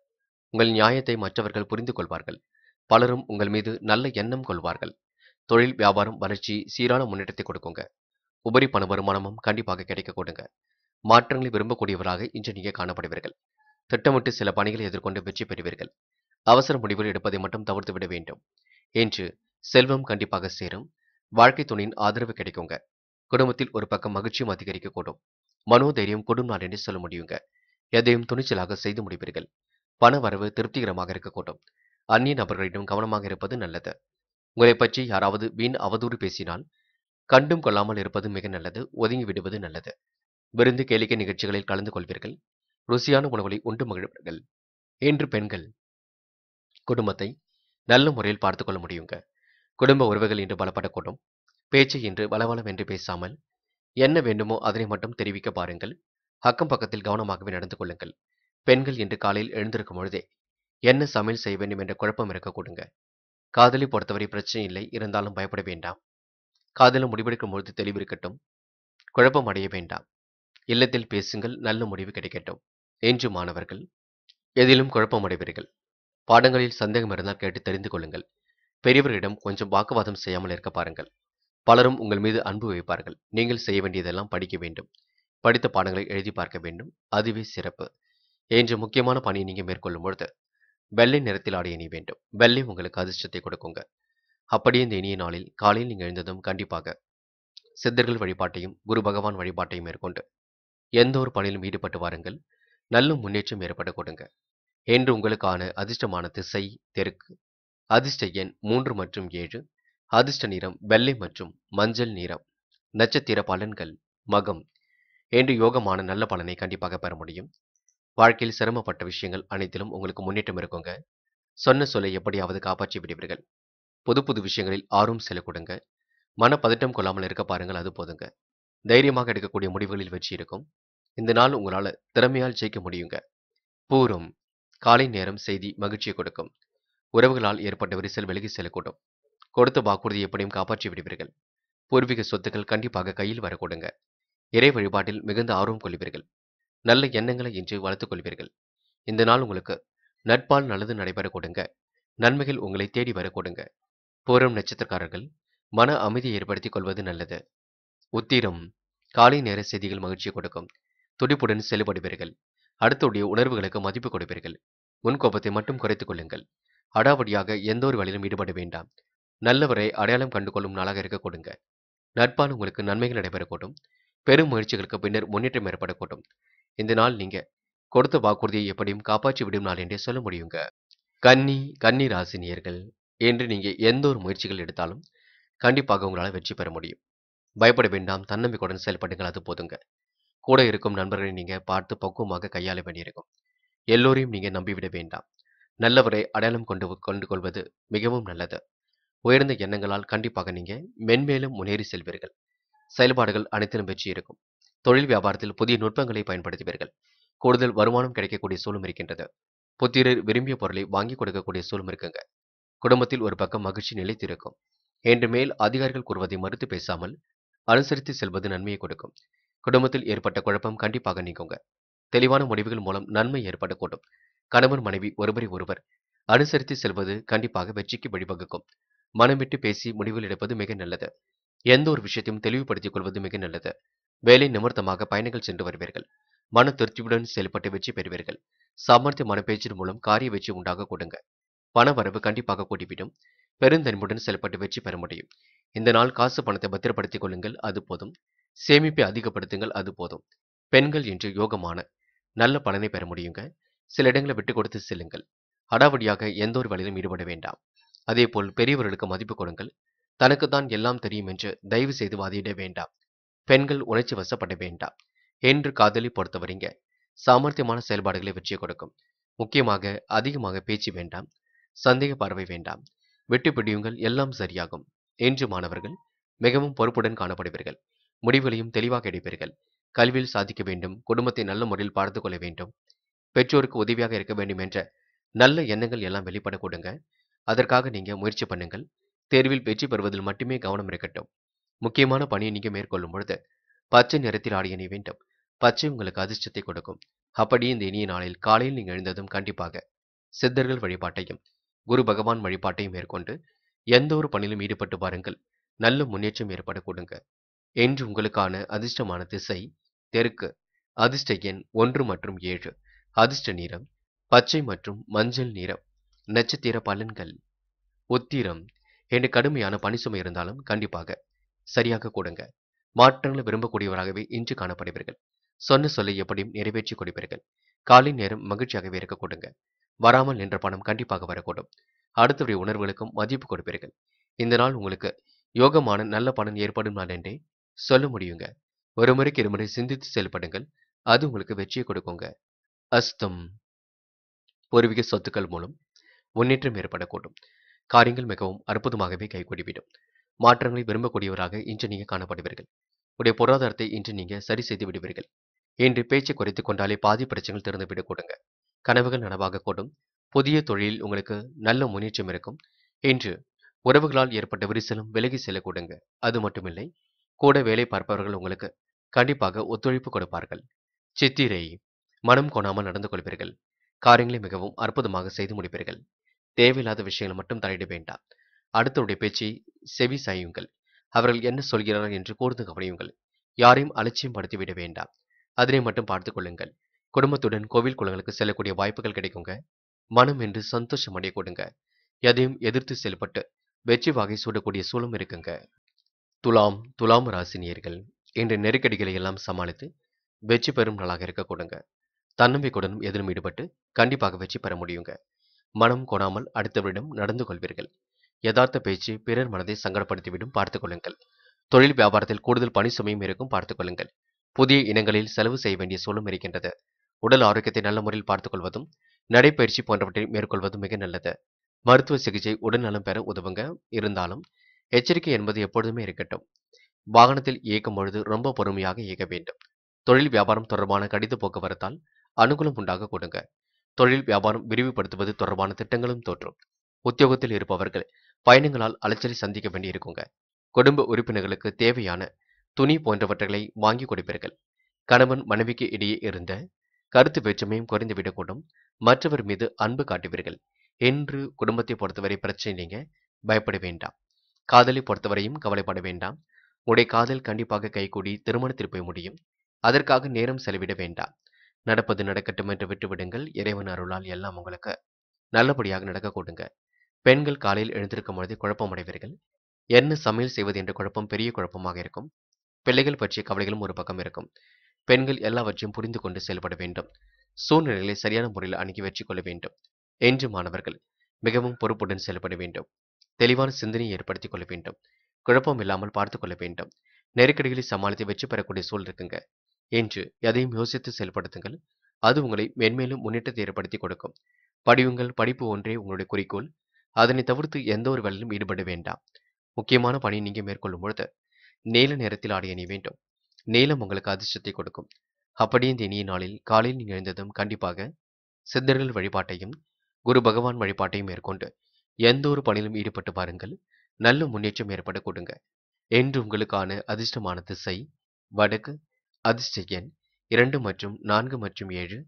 உங்கள் நியாயத்தை மற்றவர்கள் புரிந்து கொள்வார்கள். பலரும் உங்கள் மீது நல்ல எண்ணம் கொள்வார்கள். தொழில் வியாபாரம் வளர்ச்சி சீரான முன்னேற்றத்தை கொடுக்குங்க. உபரி பண வருமானமும் கண்டிப்பாக கிடைக்க கொடுங்க. மாற்றங்களை விரும்பக்கூடியவராக இன்று நீங்க காணப்படுவீர்கள். திட்டமிட்டு சில பணிகளை எதிர்கொண்டு வெற்றி பெறுவீர்கள். அவசர முடிவுகள் எடுப்பதை மட்டும் தவிர்த்து விட வேண்டும். என்று செல்வம் கண்டிப்பாக சேரும். வாழ்க்கை துணையின் ஆதரவு கிடைக்குங்க. குடும்பத்தில் ஒரு பக்கம் மகிழ்ச்சியும் அதிகரிக்கக்கூடும். மனோதைரியம் கொடும் நாள் என்று சொல்ல முடியுங்க. எதையும் துணிச்சலாக செய்து முடிப்பீர்கள். பண வரவு திருப்திகரமாக இருக்கக்கூடும். அந்நிய நபர்களிடம் கவனமாக இருப்பது நல்லது. உங்களை பற்றி யாராவது வீண் அவதூறு பேசினால் கண்டும் கொள்ளாமல் இருப்பது மிக நல்லது. ஒதுங்கி விடுவது நல்லது. விருந்து கேளிக்கை நிகழ்ச்சிகளில் கலந்து கொள்வீர்கள். ருசியான உணவுகளை உண்டு மகிழ்வீர்கள். இன்று பெண்கள் குடும்பத்தை நல்ல முறையில் பார்த்துக் கொள்ள முடியுங்க. குடும்ப உறவுகள் இன்று பலப்படக்கூடும். பேச்சை இன்று வளவளவென்று பேசாமல் என்ன வேண்டுமோ அதனை மட்டும் தெரிவிக்க பாருங்கள். அக்கம் பக்கத்தில் கவனமாகவே நடந்து கொள்ளுங்கள். பெண்கள் இன்று காலையில் எழுந்திருக்கும் பொழுதே என்ன சமையல் செய்ய வேண்டும் என்ற குழப்பம் இருக்க கொடுங்க. காதலை பொறுத்தவரை பிரச்சனை இல்லை, இருந்தாலும் பயப்பட வேண்டாம். காதல முடிவெடுக்கும் பொழுது தெளிவு இருக்கட்டும். குழப்பம் அடைய வேண்டாம். இல்லத்தில் பேசுங்கள், நல்ல முடிவு கிடைக்கட்டும். என்று மாணவர்கள் எதிலும் குழப்பம் அடைவீர்கள். பாடங்களில் சந்தேகம் இருந்தால் கேட்டு தெரிந்து கொள்ளுங்கள். பெரியவர்களிடம் கொஞ்சம் வாக்குவாதம் செய்யாமல் இருக்க பாருங்கள். பலரும் உங்கள் மீது அன்பு வைப்பார்கள். நீங்கள் செய்ய வேண்டியதெல்லாம் படிக்க வேண்டும். படித்த பாடங்களை எழுதி பார்க்க வேண்டும். அதுவே சிறப்பு. என்ற முக்கியமான பணியை நீங்க மேற்கொள்ளும் பொழுது வெள்ளை நிறத்தில் ஆடை அணிய வேண்டும். வெள்ளை உங்களுக்கு அதிர்ஷ்டத்தை கொடுக்குங்க. அப்படியே இந்த இனிய நாளில் காலையில் நீங்க எழுந்ததும் கண்டிப்பாக சித்தர்கள் வழிபாட்டையும் குரு பகவான் வழிபாட்டையும் மேற்கொண்டு எந்த ஒரு பணியிலும் ஈடுபட்டு வாருங்கள். நல்ல முன்னேற்றம் ஏற்பட கொடுங்க. என்று உங்களுக்கான அதிர்ஷ்டமான திசை தெற்கு. அதிர்ஷ்ட எண் 3 மற்றும் 7. அதிர்ஷ்ட நிறம் வெள்ளை மற்றும் மஞ்சள் நிறம். நட்சத்திர பலன்கள் மகம். என்று யோகமான நல்ல பலனை கண்டிப்பாக பெற முடியும். வாழ்க்கையில் சிரமப்பட்ட விஷயங்கள் அனைத்திலும் உங்களுக்கு முன்னேற்றம் இருக்குங்க. சொன்ன சொல்லை எப்படியாவது காப்பாற்றி விடுவீர்கள். புது புது விஷயங்களில் ஆர்வம் செல்ல கொடுங்க. மனப்பதட்டம் கொள்ளாமல் இருக்க பாருங்கள், அது போதுங்க. தைரியமாக எடுக்கக்கூடிய முடிவுகளில் வெற்றி இருக்கும். இந்த நாள் உங்களால திறமையால் ஜெயிக்க முடியுங்க. பூரம். காலை நேரம் செய்தி மகிழ்ச்சியை கொடுக்கும். உறவுகளால் ஏற்பட்ட விரிசல் விலகி செல்லக்கூடும். கொடுத்த வாக்குறுதி எப்படியும் காப்பாற்றி விடுவீர்கள். பூர்வீக சொத்துக்கள் கண்டிப்பாக கையில் வரக்கூடுங்க. இறை வழிபாட்டில் மிகுந்த ஆர்வம் கொள்வீர்கள். நல்ல எண்ணங்களை இன்று வளர்த்துக் கொள்வீர்கள். இந்த நாள் உங்களுக்கு நட்பால் நல்லது நடைபெற கொடுங்க. நன்மைகள் உங்களை தேடி வர கொடுங்க. பூரம் நட்சத்திரக்காரர்கள் மன அமைதியை ஏற்படுத்திக் கொள்வது நல்லது. உத்திரம். காலை நேர செய்திகள் மகிழ்ச்சியை கொடுக்கும். துடிப்புடன் செயல்படுவீர்கள். அடுத்தவுடைய உணர்வுகளுக்கு மதிப்பு கொடுப்பீர்கள். முன்கோபத்தை மட்டும் குறைத்துக் கொள்ளுங்கள். அடாவடியாக எந்த ஒரு வழியிலும் ஈடுபட வேண்டாம். நல்லவரை அடையாளம் கண்டு கொள்ளும் நாளாக இருக்க கொடுங்க. நட்பால் உங்களுக்கு நன்மைகள் நடைபெறக்கூடும். பெரும் முயற்சிகளுக்கு பின்னர் முன்னேற்றம் ஏற்படக்கூடும். இந்த நாள் நீங்க கொடுத்த வாக்குறுதியை எப்படியும் காப்பாற்றி விடும் நாள் என்றே சொல்ல முடியுங்க. கன்னி ராசினியர்கள் என்று நீங்க எந்த ஒரு முயற்சிகள் எடுத்தாலும் கண்டிப்பாக உங்களால் வெற்றி பெற முடியும். பயப்பட வேண்டாம். தன்னம்பிக்கையுடன் செயல்படுங்கள், அது போதுங்க. கூட இருக்கும் நண்பர்களை நீங்க பார்த்து பக்குவமாக கையாள வேண்டியிருக்கும். எல்லோரையும் நீங்க நம்பிவிட வேண்டாம். நல்லவரை அடையாளம் கொண்டு கொள்வது மிகவும் நல்லது. உயர்ந்த எண்ணங்களால் கண்டிப்பாக நீங்க மென்மேலும் முன்னேறி செல்வீர்கள். செயல்பாடுகள் அனைத்திலும் வெற்றி இருக்கும். தொழில் வியாபாரத்தில் புதிய நுட்பங்களை பயன்படுத்துவீர்கள். கூடுதல் வருமானம் கிடைக்கக்கூடிய சூழலும் இருக்கின்றது. புத்திரர் விரும்பிய பொருளை வாங்கி கொடுக்கக்கூடிய சூழலும் இருக்குங்க. குடும்பத்தில் ஒரு பக்கம் மகிழ்ச்சி நிலைத்திருக்கும். என்று மேல் அதிகாரிகள் கூறுவதை மறுத்து பேசாமல் அனுசரித்து செல்வது நன்மையை கொடுக்கும். குடும்பத்தில் ஏற்பட்ட குழப்பம் கண்டிப்பாக நீங்குங்க. தெளிவான முடிவுகள் மூலம் நன்மை ஏற்படக்கூடும். கணவன் மனைவி ஒருவரை ஒருவர் அனுசரித்து செல்வது கண்டிப்பாக வெற்றிக்கு வழிவகுக்கும். மனம் விட்டு பேசி முடிவுகள் எடுப்பது மிக நல்லது. எந்த ஒரு விஷயத்தையும் தெளிவுபடுத்திக் கொள்வது மிக நல்லது. வேலை நிமித்தமாக பயணங்கள் சென்று வருவீர்கள். மன திருப்தியுடன் செயல்பட்டு வெற்றி பெறுவீர்கள். சாமர்த்தியமான பேச்சின் மூலம் காரிய வெற்றி உண்டாக கொடுங்க. பண வரவு கண்டிப்பாக கூட்டிவிடும். பெருந்தன்மையுடன் செயல்பட்டு வெற்றி பெற முடியும். இந்த நாள் காசு பணத்தை பத்திரப்படுத்திக் கொள்ளுங்கள், அது போதும். சேமிப்பை அதிகப்படுத்துங்கள், அது போதும். பெண்கள் இன்று யோகமான நல்ல பலனை பெற முடியுங்க. சில இடங்களை விட்டு கொடுத்து செல்லுங்கள். அடாவடியாக எந்த ஒரு வழியிலும் ஈடுபட வேண்டாம். அதேபோல் பெரியவர்களுக்கு மதிப்பு கொடுங்கள். தனக்குத்தான் எல்லாம் தெரியும் என்று தயவு செய்து வாதிட வேண்டாம். பெண்கள் உணர்ச்சி வசப்பட வேண்டாம். என்று காதலை பொறுத்தவரைங்க சாமர்த்தியமான செயல்பாடுகளை வெற்றி கொடுக்கும். முக்கியமாக அதிகமாக பேச்சு வேண்டாம். சந்தேக பார்வை வேண்டாம். விட்டு பிடியுங்கள், எல்லாம் சரியாகும். என்று மாணவர்கள் மிகவும் பொறுப்புடன் காணப்படுவீர்கள். முடிவுகளையும் தெளிவாக எடுப்பீர்கள். கல்வியில் சாதிக்க வேண்டும். குடும்பத்தை நல்ல முறையில் பார்த்துக் கொள்ள வேண்டும். பெற்றோருக்கு உதவியாக இருக்க வேண்டும் என்ற நல்ல எண்ணங்கள் எல்லாம் வெளிப்பட கொடுங்க. அதற்காக நீங்க முயற்சி பண்ணுங்கள். தேர்வில் வெற்றி பெறுவதில் மட்டுமே கவனம் இருக்கட்டும். முக்கியமான பணியை நீங்க மேற்கொள்ளும் பொழுது பச்சை நிறத்தில் ஆடை அணிய வேண்டும். பச்சை உங்களுக்கு அதிர்ஷ்டத்தை கொடுக்கும். அப்படியே இந்த இனிய நாளில் காலையில் நீங்க எழுந்ததும் கண்டிப்பாக சித்தர்கள் வழிபாட்டையும் குரு பகவான் வழிபாட்டையும் மேற்கொண்டு எந்த ஒரு பணியிலும் ஈடுபட்டு பாருங்கள். நல்ல முன்னேற்றம் ஏற்பட கொடுங்க. என்று உங்களுக்கான அதிர்ஷ்டமான திசை தெற்கு. அதிர்ஷ்ட எண் 1 மற்றும் 7. அதிர்ஷ்ட நிறம் பச்சை மற்றும் மஞ்சள் நிறம். நட்சத்திர பலன்கள் உத்திரம். என்று கடுமையான பணிசுமை இருந்தாலும் கண்டிப்பாக சரியாக கொடுங்க. மாற்றங்களை விரும்பக்கூடியவராகவே இன்று காணப்படுவீர்கள். சொன்ன சொல்லை எப்படியும் நிறைவேற்றி கொடுப்பீர்கள். காலை நேரம் மகிழ்ச்சியாகவே இருக்க கொடுங்க. வராமல் நின்ற பணம் கண்டிப்பாக வரக்கூடும். அடுத்தவருடைய உணர்வுகளுக்கும் மதிப்பு கொடுப்பீர்கள். இந்த நாள் உங்களுக்கு யோகமான நல்ல பலன் ஏற்படும் நாள் என்றே சொல்ல முடியுங்க. ஒரு முறைக்கு இருமுறை சிந்தித்து செயல்படுங்கள். அது உங்களுக்கு வெற்றியை கொடுக்குங்க. அஸ்தம். பூர்வீக சொத்துக்கள் மூலம் முன்னேற்றம் ஏற்படக்கூடும். காரியங்கள் மிகவும் அற்புதமாகவே கைகூடிவிடும். மாற்றங்களை விரும்பக்கூடியவராக இன்று நீங்க காணப்படுவீர்கள். உடைய பொருளாதாரத்தை இன்று நீங்க சரி செய்து விடுவீர்கள். இன்று பேச்சை குறைத்துக் கொண்டாலே பாதி பிரச்சனைகள் திறந்துவிடக் கூடுங்க. கனவுகள் நனவாக கூடும். புதிய தொழிலில் உங்களுக்கு நல்ல முன்னேற்றம் இருக்கும். இன்று உறவுகளால் ஏற்பட்ட விரிசலும் விலகி செல்லக்கூடுங்க. அது மட்டுமில்லை, கூட வேலை பார்ப்பவர்கள் உங்களுக்கு கண்டிப்பாக ஒத்துழைப்பு கொடுப்பார்கள். சித்திரை. மனம் கொணாமல் நடந்து கொள்வீர்கள். காரியங்களை மிகவும் அற்புதமாக செய்து முடிப்பீர்கள். தேவையில்லாத விஷயங்களை மட்டும் தலையிட வேண்டாம். அடுத்தவருடைய பேச்சை செவி சாயுங்கள். அவர்கள் என்ன சொல்கிறார்கள் என்று கூர்ந்து கவனியுங்கள். யாரையும் அலட்சியம் படுத்தி விட வேண்டாம். அதனை மட்டும் பார்த்துக் கொள்ளுங்கள். குடும்பத்துடன் கோவில் குளங்களுக்கு செல்லக்கூடிய வாய்ப்புகள் கிடைக்குங்க. மனம் என்று சந்தோஷம் அடைய கொடுங்க. எதையும் எதிர்த்து செயல்பட்டு வெற்றி வாகை சூடக்கூடிய சூழலும் இருக்குங்க. துலாம் ராசினியர்கள் இன்று நெருக்கடிகளை எல்லாம் சமாளித்து வெற்றி பெறும் நாளாக இருக்க கொடுங்க. தன்னம்பிக்கையுடனும் எதிலும் ஈடுபட்டு கண்டிப்பாக வெற்றி பெற முடியுங்க. மனம் கொடாமல் அடுத்தவரிடம் நடந்து கொள்வீர்கள். யதார்த்த பேச்சு பிறர் மனதை சங்கடப்படுத்திவிடும், பார்த்துக் கொள்ளுங்கள். தொழில் வியாபாரத்தில் கூடுதல் பணி சுமையும் இருக்கும், பார்த்துக் கொள்ளுங்கள். புதிய இனங்களில் செலவு செய்ய வேண்டிய சூழலும் இருக்கின்றது. உடல் ஆரோக்கியத்தை நல்ல முறையில் பார்த்துக் கொள்வதும் நடைப்பயிற்சி போன்றவற்றை மேற்கொள்வதும் மிக நல்லது. மருத்துவ சிகிச்சை உடல் நலம் பெற உதவுங்க. இருந்தாலும் எச்சரிக்கை என்பது எப்பொழுதுமே இருக்கட்டும். வாகனத்தில் இயக்கும் பொழுது ரொம்ப பொறுமையாக இயக்க வேண்டும். தொழில் வியாபாரம் தொடர்பான கடித போக்குவரத்தால் அனுகூலம் உண்டாக கொடுங்க. தொழில் வியாபாரம் விரிவுபடுத்துவது தொடர்பான திட்டங்களும் தோற்றும். உத்தியோகத்தில் இருப்பவர்கள் பயணங்களால் அலைச்சலை சந்திக்க வேண்டி இருக்குங்க. குடும்ப உறுப்பினர்களுக்கு தேவையான துணி போன்றவற்றை வாங்கி கொடுப்பீர்கள். கணவன் மனைவிக்கு இடையே இருந்த கருத்து வேற்றுமையும் குறைந்துவிடக்கூடும். மற்றவர் மீது அன்பு காட்டுவீர்கள். என்று குடும்பத்தை பொறுத்தவரை பிரச்சனை நீங்க பயப்பட வேண்டாம். காதலை பொறுத்தவரையும் கவலைப்பட வேண்டாம். உடைய காதல் கண்டிப்பாக கைகூடி திருமணத்தில் போய் முடியும். அதற்காக நேரம் செலவிட வேண்டாம். நடப்பது நடக்கட்டும் என்று விட்டுவிடுங்கள். இறைவன் அருளால் எல்லாம் உங்களுக்கு நல்லபடியாக நடக்க கூடுங்க. பெண்கள் காலையில் எழுந்திருக்கும் பொழுது குழப்பமடைவீர்கள். என்ன சமையல் செய்வது என்ற குழப்பம் பெரிய குழப்பமாக இருக்கும். பிள்ளைகள் பற்றிய கவலைகளும் ஒரு பக்கம் இருக்கும். பெண்கள் எல்லாவற்றையும் புரிந்து கொண்டு செயல்பட வேண்டும். சூழ்நிலைகளை சரியான முறையில் அணுகி வெற்றி கொள்ள வேண்டும். என்று மாணவர்கள் மிகவும் பொறுப்புடன் செயல்பட வேண்டும். தெளிவான சிந்தனையை ஏற்படுத்திக் கொள்ள வேண்டும். குழப்பம் இல்லாமல் பார்த்துக் கொள்ள வேண்டும். நெருக்கடிகளை சமாளித்து வெற்றி பெறக்கூடிய சூழல் இருக்குங்க. என்று எதையும் யோசித்து செயல்படுத்துங்கள். அது உங்களை மென்மேலும் முன்னேற்றத்தை ஏற்படுத்தி கொடுக்கும். படியுங்கள். படிப்பு ஒன்றே உங்களுடைய குறிக்கோள். அதனை தவிர்த்து எந்த ஒரு வேலையிலும் ஈடுபட வேண்டாம். முக்கியமான பணி நீங்க மேற்கொள்ளும் பொழுது நீல நேரத்தில் ஆடை அணிய வேண்டும். நீலம் உங்களுக்கு அதிர்ஷ்டத்தை கொடுக்கும். அப்படியே இந்த இனிய நாளில் காலையில் நீங்கள் எழுந்ததும் கண்டிப்பாக சித்தர்கள் வழிபாட்டையும் குரு பகவான் வழிபாட்டையும் மேற்கொண்டு எந்த ஒரு பணியிலும் ஈடுபட்டு பாருங்கள். நல்ல முன்னேற்றம் ஏற்பட கொடுங்க. என்று உங்களுக்கான அதிர்ஷ்டமான திசை வடக்கு. அதிர்ஷ்ட எண் 2 மற்றும் 4 மற்றும் 7.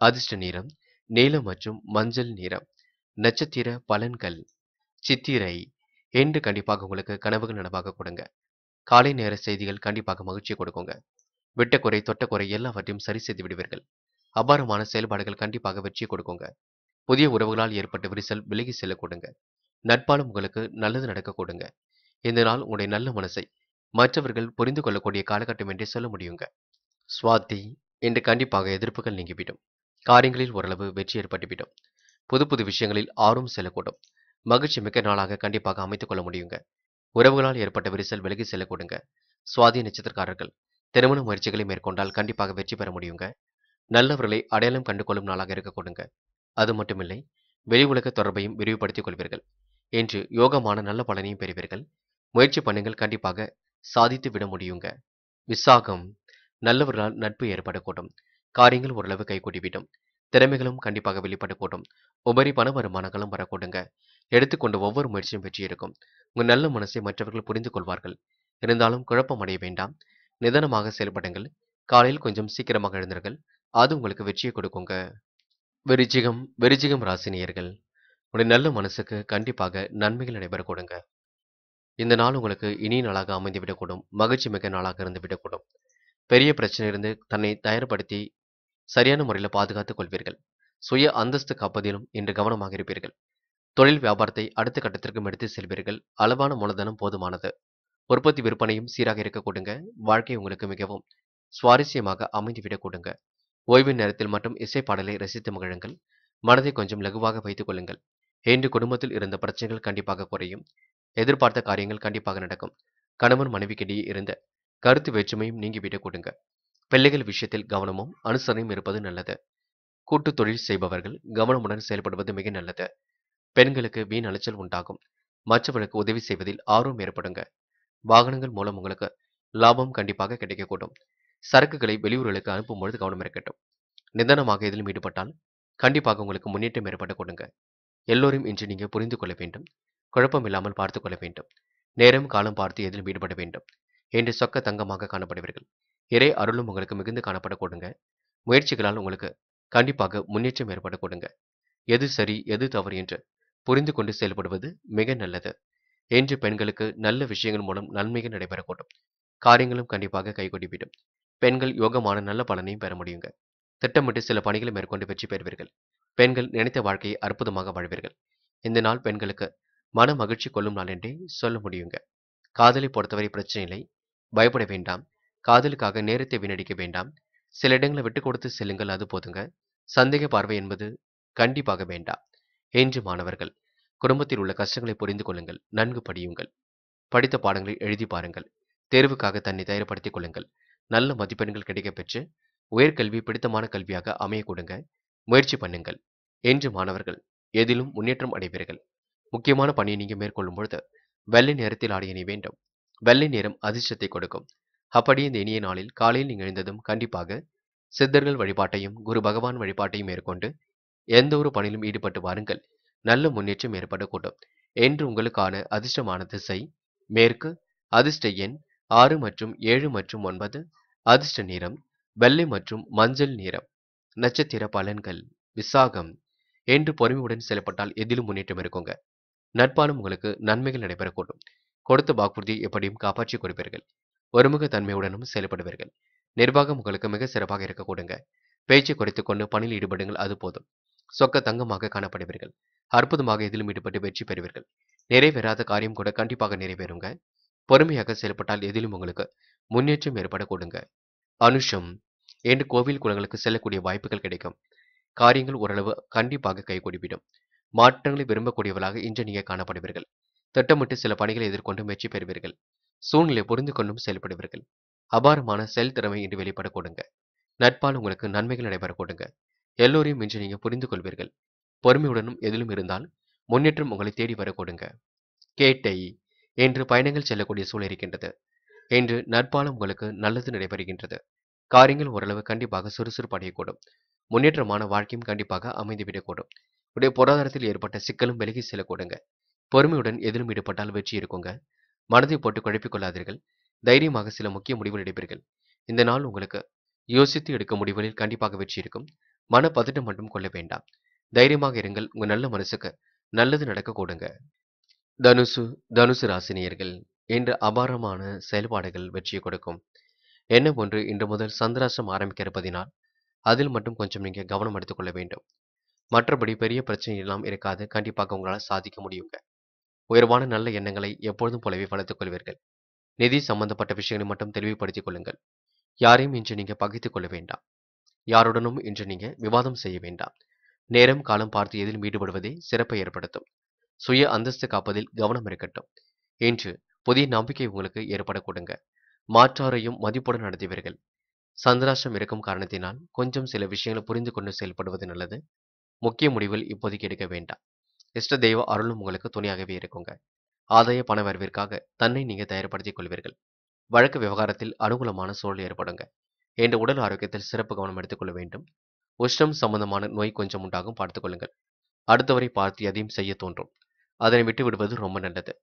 அதிர்ஷ்ட நிறம் நீலம் மற்றும் மஞ்சள் நிறம். நட்சத்திர பலன்கள். சித்திரை. என்று கண்டிப்பாக உங்களுக்கு கனவுகள் நனவாக கொடுங்க. காலை நேர செய்திகள் கண்டிப்பாக மகிழ்ச்சியை கொடுக்குங்க. விட்ட குறை தொட்ட குறை எல்லாவற்றையும் சரி செய்து விடுவீர்கள். அபாரமான செயல்பாடுகள் கண்டிப்பாக வெற்றியை கொடுக்குங்க. புதிய உறவுகளால் ஏற்பட்ட விரிசல் விலகி செல்ல கொடுங்க. நட்பாலும் உங்களுக்கு நல்லது நடக்க கொடுங்க. இந்த நாள் உங்களுடைய நல்ல மனசை மற்றவர்கள் புரிந்து கொள்ளக்கூடிய காலகட்டம் என்றே சொல்ல முடியுங்க. சுவாதி. இன்று கண்டிப்பாக எதிர்ப்புகள் நீங்கிவிடும். காரியங்களில் ஓரளவு வெற்றி ஏற்பட்டுவிடும். புது புது விஷயங்களில் ஆர்வம் செல்லக்கூடும். மகிழ்ச்சி மிக்க நாளாக கண்டிப்பாக அமைத்துக் கொள்ள முடியுங்க. உறவுகளால் ஏற்பட்ட விரிசல் விலகி செல்ல கொடுங்க. சுவாதி நட்சத்திரக்காரர்கள் திருமண முயற்சிகளை மேற்கொண்டால் கண்டிப்பாக வெற்றி பெற முடியுங்க. நல்லவர்களை அடையாளம் கண்டு கொள்ளும் நாளாக இருக்க கொடுங்க. அது மட்டுமில்லை, வெளி உலக தொடர்பையும் விரிவுபடுத்திக் கொள்வீர்கள். என்று யோகமான நல்ல பலனையும் பெறுவீர்கள். முயற்சி பண்ணுங்கள், கண்டிப்பாக சாதித்து விட முடியுங்க. விசாகம். நல்லவர்களால் நட்பு ஏற்படக்கூடும். காரியங்கள் ஓரளவு கைகூடிவிடும். திறமைகளும் கண்டிப்பாக வெளிப்படக்கூடும். உபரி பண வருமானங்களும் வரக்கூடுங்க. எடுத்துக்கொண்ட ஒவ்வொரு முயற்சியும் வெற்றி இருக்கும். உங்கள் நல்ல மனசை மற்றவர்கள் புரிந்து கொள்வார்கள். இருந்தாலும் குழப்பம் அடைய வேண்டாம். நிதானமாக செயல்படுங்கள். காலையில் கொஞ்சம் சீக்கிரமாக எழுந்திருங்கள். அது உங்களுக்கு வெற்றியை கொடுக்குங்க. விருச்சிகம் ராசினியர்கள் உடைய நல்ல மனசுக்கு கண்டிப்பாக நன்மைகள் நடைபெற கொடுங்க. இந்த நாள் உங்களுக்கு இனிய நாளாக அமைந்து விடக்கூடும். மகிழ்ச்சி மிக்க நாளாக இருந்து விடக்கூடும். பெரிய பிரச்சனை இருந்து தன்னை தயார்படுத்தி சரியான முறையில் பாதுகாத்துக் கொள்வீர்கள். சுய அந்தஸ்து காப்பதிலும் இன்று கவனமாக இருப்பீர்கள். தொழில் வியாபாரத்தை அடுத்த கட்டத்திற்கும் எடுத்து செல்வீர்கள். அளவான மூலதனம் போதுமானது. உற்பத்தி விற்பனையும் சீராக இருக்க கொடுங்க. வாழ்க்கை உங்களுக்கு மிகவும் சுவாரஸ்யமாக அமைந்துவிடக் கொடுங்க. ஓய்வு நேரத்தில் மட்டும் இசை பாடலை ரசித்து மகிழுங்கள். மனதை கொஞ்சம் லகுவாக வைத்துக் கொள்ளுங்கள். இன்று குடும்பத்தில் இருந்த பிரச்சனைகள் கண்டிப்பாக குறையும். எதிர்பார்த்த காரியங்கள் கண்டிப்பாக நடக்கும். கணவன் மனைவிக்கிடையே இருந்த கருத்து வேற்றுமையும் நீங்கிவிடக் கொடுங்க. பிள்ளைகள் விஷயத்தில் கவனமும் அனுசரணையும் இருப்பது நல்லது. கூட்டு தொழில் செய்பவர்கள் கவனமுடன் செயல்படுவது மிக நல்லது. பெண்களுக்கு வீண் அலைச்சல் உண்டாகும். மற்றவர்களுக்கு உதவி செய்வதில் ஆர்வம் ஏற்படுங்க. வாகனங்கள் மூலம் உங்களுக்கு லாபம் கண்டிப்பாக கிடைக்கக்கூடும். சரக்குகளை வெளியூர்களுக்கு அனுப்பும் பொழுது கவனம் இருக்கட்டும். நிதானமாக இதிலும் ஈடுபட்டால் கண்டிப்பாக உங்களுக்கு முன்னேற்றம் ஏற்பட கொடுங்க. எல்லோரும் இன்று நீங்க புரிந்து கொள்ள வேண்டும். குழப்பம் இல்லாமல் பார்த்துக் கொள்ள வேண்டும். நேரம் காலம் பார்த்து எதிலும் ஈடுபட வேண்டும் என்று சொக்க தங்கமாக காணப்படுவீர்கள். இறை அருளும் உங்களுக்கு மிகுந்து காணப்பட கொடுங்க. முயற்சிகளால் உங்களுக்கு கண்டிப்பாக முன்னேற்றம் ஏற்பட கொடுங்க. எது சரி எது தவறு என்று புரிந்து கொண்டு செயல்படுவது மிக நல்லது. என்று பெண்களுக்கு நல்ல விஷயங்கள் மூலம் நன்மைகள் நடைபெறக்கூடும். காரியங்களும் கண்டிப்பாக கைகூடிவிடும். பெண்கள் யோகமான நல்ல பலனையும் பெற முடியுங்க. திட்டமிட்டு சில பணிகளை மேற்கொண்டு வெற்றி பெறுவீர்கள். பெண்கள் நினைத்த வாழ்க்கையை அற்புதமாக வாழ்வீர்கள். இந்த நாள் பெண்களுக்கு மன மகிழ்ச்சி கொள்ளும் நாள் என்றே சொல்ல முடியுங்க. காதலை பொறுத்தவரை பிரச்சனை இல்லை. பயப்பட வேண்டாம். காதலுக்காக நேரத்தை வீணடிக்க வேண்டாம். சில இடங்களை விட்டு கொடுத்து செல்லுங்கள், அது போதுங்க. சந்தேக பார்வை என்பது கண்டிப்பாக வேண்டாம். என்று மாணவர்கள் குடும்பத்தில் உள்ள கஷ்டங்களை புரிந்து கொள்ளுங்கள். நன்கு படியுங்கள். படித்த பாடங்களை எழுதி பாருங்கள். தேர்வுக்காக தன்னை தயார்படுத்திக் கொள்ளுங்கள். நல்ல மதிப்பெண்கள் கிடைக்கப் பெற்று உயர்கல்வி பிடித்தமான கல்வியாக அமைய கொடுங்க. முயற்சி பண்ணுங்கள். என்று மாணவர்கள் எதிலும் முன்னேற்றம் அடைவீர்கள். முக்கியமான பணியை நீங்க மேற்கொள்ளும் பொழுது வெள்ளை நிறத்தில் ஆடை அணிய வேண்டும். வெள்ளை நிறம் அதிர்ஷ்டத்தை கொடுக்கும். அப்படி இந்த இனிய நாளில் காலையில் நீங்கள் எழுந்ததும் கண்டிப்பாக சித்தர்கள் வழிபாட்டையும் குரு பகவான் வழிபாட்டையும் மேற்கொண்டு எந்த ஒரு பணியிலும் ஈடுபட்டு வாருங்கள். நல்ல முன்னேற்றம் ஏற்படக்கூடும். என்று உங்களுக்கான அதிர்ஷ்டமான திசை மேற்கு, அதிர்ஷ்ட எண் 6 மற்றும் 7 மற்றும் 9, அதிர்ஷ்ட நிறம் வெள்ளை மற்றும் மஞ்சள் நிறம். நட்சத்திர பலன்கள் விசாகம். என்று பொறுமையுடன் செயல்பட்டால் எதிலும் முன்னேற்றம் இருக்குங்க. நட்பாலும் உங்களுக்கு நன்மைகள் நடைபெறக்கூடும். கொடுத்த வாக்குறுதியை எப்படியும் காப்பாற்றிக் கொடுப்பீர்கள். ஒருமுக தன்மையுடனும் செயல்படுவீர்கள். நிர்வாகம் உங்களுக்கு மிக சிறப்பாக இருக்க கொடுங்க. பேச்சை குறைத்துக் கொண்டு பணியில் ஈடுபடுங்கள், அது போதும். சொக்க தங்கமாக காணப்படுவீர்கள். அற்புதமாக இதிலும் ஈடுபட்டு வெற்றி பெறுவீர்கள். நிறைவேறாத காரியம் கூட கண்டிப்பாக நிறைவேறுங்க. பொறுமையாக செயல்பட்டால் எதிலும் உங்களுக்கு முன்னேற்றம் ஏற்பட கொடுங்க. அனுஷம். என்று கோவில் குளங்களுக்கு செல்லக்கூடிய வாய்ப்புகள் கிடைக்கும். காரியங்கள் ஓரளவு கண்டிப்பாக கைகூடிவிடும். மாற்றங்களை விரும்பக்கூடியவர்களாக இன்று நீங்க காணப்படுவீர்கள். திட்டமிட்டு சில பணிகளை எதிர்கொண்டு வெற்றி பெறுவீர்கள். சூழ்நிலை புரிந்து கொண்டும் செயல்படுவீர்கள். அபாரமான செயல் திறமை இன்று வெளிப்பட கொடுங்க. நட்பால் உங்களுக்கு நன்மைகள் நடைபெற கொடுங்க. எல்லோரையும் இன்று நீங்க புரிந்து கொள்வீர்கள். பொறுமையுடனும் எதிலும் இருந்தால் முன்னேற்றம் உங்களை தேடி வர கொடுங்க. கேட்டை. என்று பயணங்கள் செல்லக்கூடிய சூழல் இருக்கின்றது. என்று நட்பாலும் உங்களுக்கு நல்லது நடைபெறுகின்றது. காரியங்கள் ஓரளவு கண்டிப்பாக சுறுசுறுப்பு அடையக்கூடும். முன்னேற்றமான வாழ்க்கையும் கண்டிப்பாக அமைந்துவிடக்கூடும். உடைய பொருளாதாரத்தில் ஏற்பட்ட சிக்கலும் விலகி செல்லக்கூடுங்க. பொறுமையுடன் எதிலும் ஈடுபட்டால் வெற்றி இருக்குங்க. மனதை போட்டு குழப்பிக் கொள்ளாதீர்கள். தைரியமாக சில முக்கிய முடிவுகள் எடுப்பீர்கள். இந்த நாள் உங்களுக்கு யோசித்து எடுக்கும் முடிவுகளில் கண்டிப்பாக வெற்றி இருக்கும். மன பதட்டம் மட்டும் கொள்ள வேண்டாம். தைரியமாக இருங்கள். உங்க நல்ல மனசுக்கு நல்லது நடக்க கூடுங்க. தனுசு. தனுசு ராசினியர்கள் இன்று அபாரமான செயல்பாடுகள் வெற்றியை கொடுக்கும். என்ன ஒன்று இன்று முதல் சந்திராஷ்டிரம் ஆரம்பிக்க இருப்பதினால் அதில் மட்டும் கொஞ்சம் நீங்க கவனம் எடுத்துக்கொள்ள வேண்டும். மற்றபடி பெரிய பிரச்சனை எல்லாம் இருக்காது. கண்டிப்பாக உங்களால் சாதிக்க முடியுங்க. உயர்வான நல்ல எண்ணங்களை எப்பொழுதும் போலவே வளர்த்துக் கொள்வீர்கள். நிதி சம்பந்தப்பட்ட விஷயங்களை மட்டும் தெளிவுபடுத்திக் கொள்ளுங்கள். யாரையும் இன்று நீங்க பகைத்துக் கொள்ள வேண்டாம். யாருடனும் இன்று நீங்க விவாதம் செய்ய வேண்டாம். நேரம் காலம் பார்த்து எதிலும் ஈடுபடுவதே சிறப்பை ஏற்படுத்தும். சுய அந்தஸ்து காப்பதில் கவனம் இருக்கட்டும். இன்று புதிய நம்பிக்கை உங்களுக்கு ஏற்பட கொடுங்க. மாற்றாரையும் மதிப்புடன் நடத்துவீர்கள். சந்திராஷ்டிரம் இருக்கும் காரணத்தினால் கொஞ்சம் சில விஷயங்களை புரிந்து கொண்டு செயல்படுவது நல்லது. முக்கிய முடிவுகள் இப்போதைக்கு எடுக்க வேண்டாம். இஷ்ட தெய்வ அருளும் உங்களுக்கு துணையாகவே இருக்குங்க. ஆதாய பண வரவிற்காக தன்னை நீங்க தயார்படுத்திக் கொள்வீர்கள். வழக்கு விவகாரத்தில் அனுகூலமான சூழல் ஏற்படுங்க. என்ற உடல் ஆரோக்கியத்தில் சிறப்பு கவனம் எடுத்துக்கொள்ள வேண்டும். உஷ்ணம் சம்பந்தமான நோய் கொஞ்சம் உண்டாகும், பார்த்துக் கொள்ளுங்கள். அடுத்தவரை பார்த்து எதையும் செய்ய தோன்றும். அதனை விட்டு விடுவது ரொம்ப நல்லது.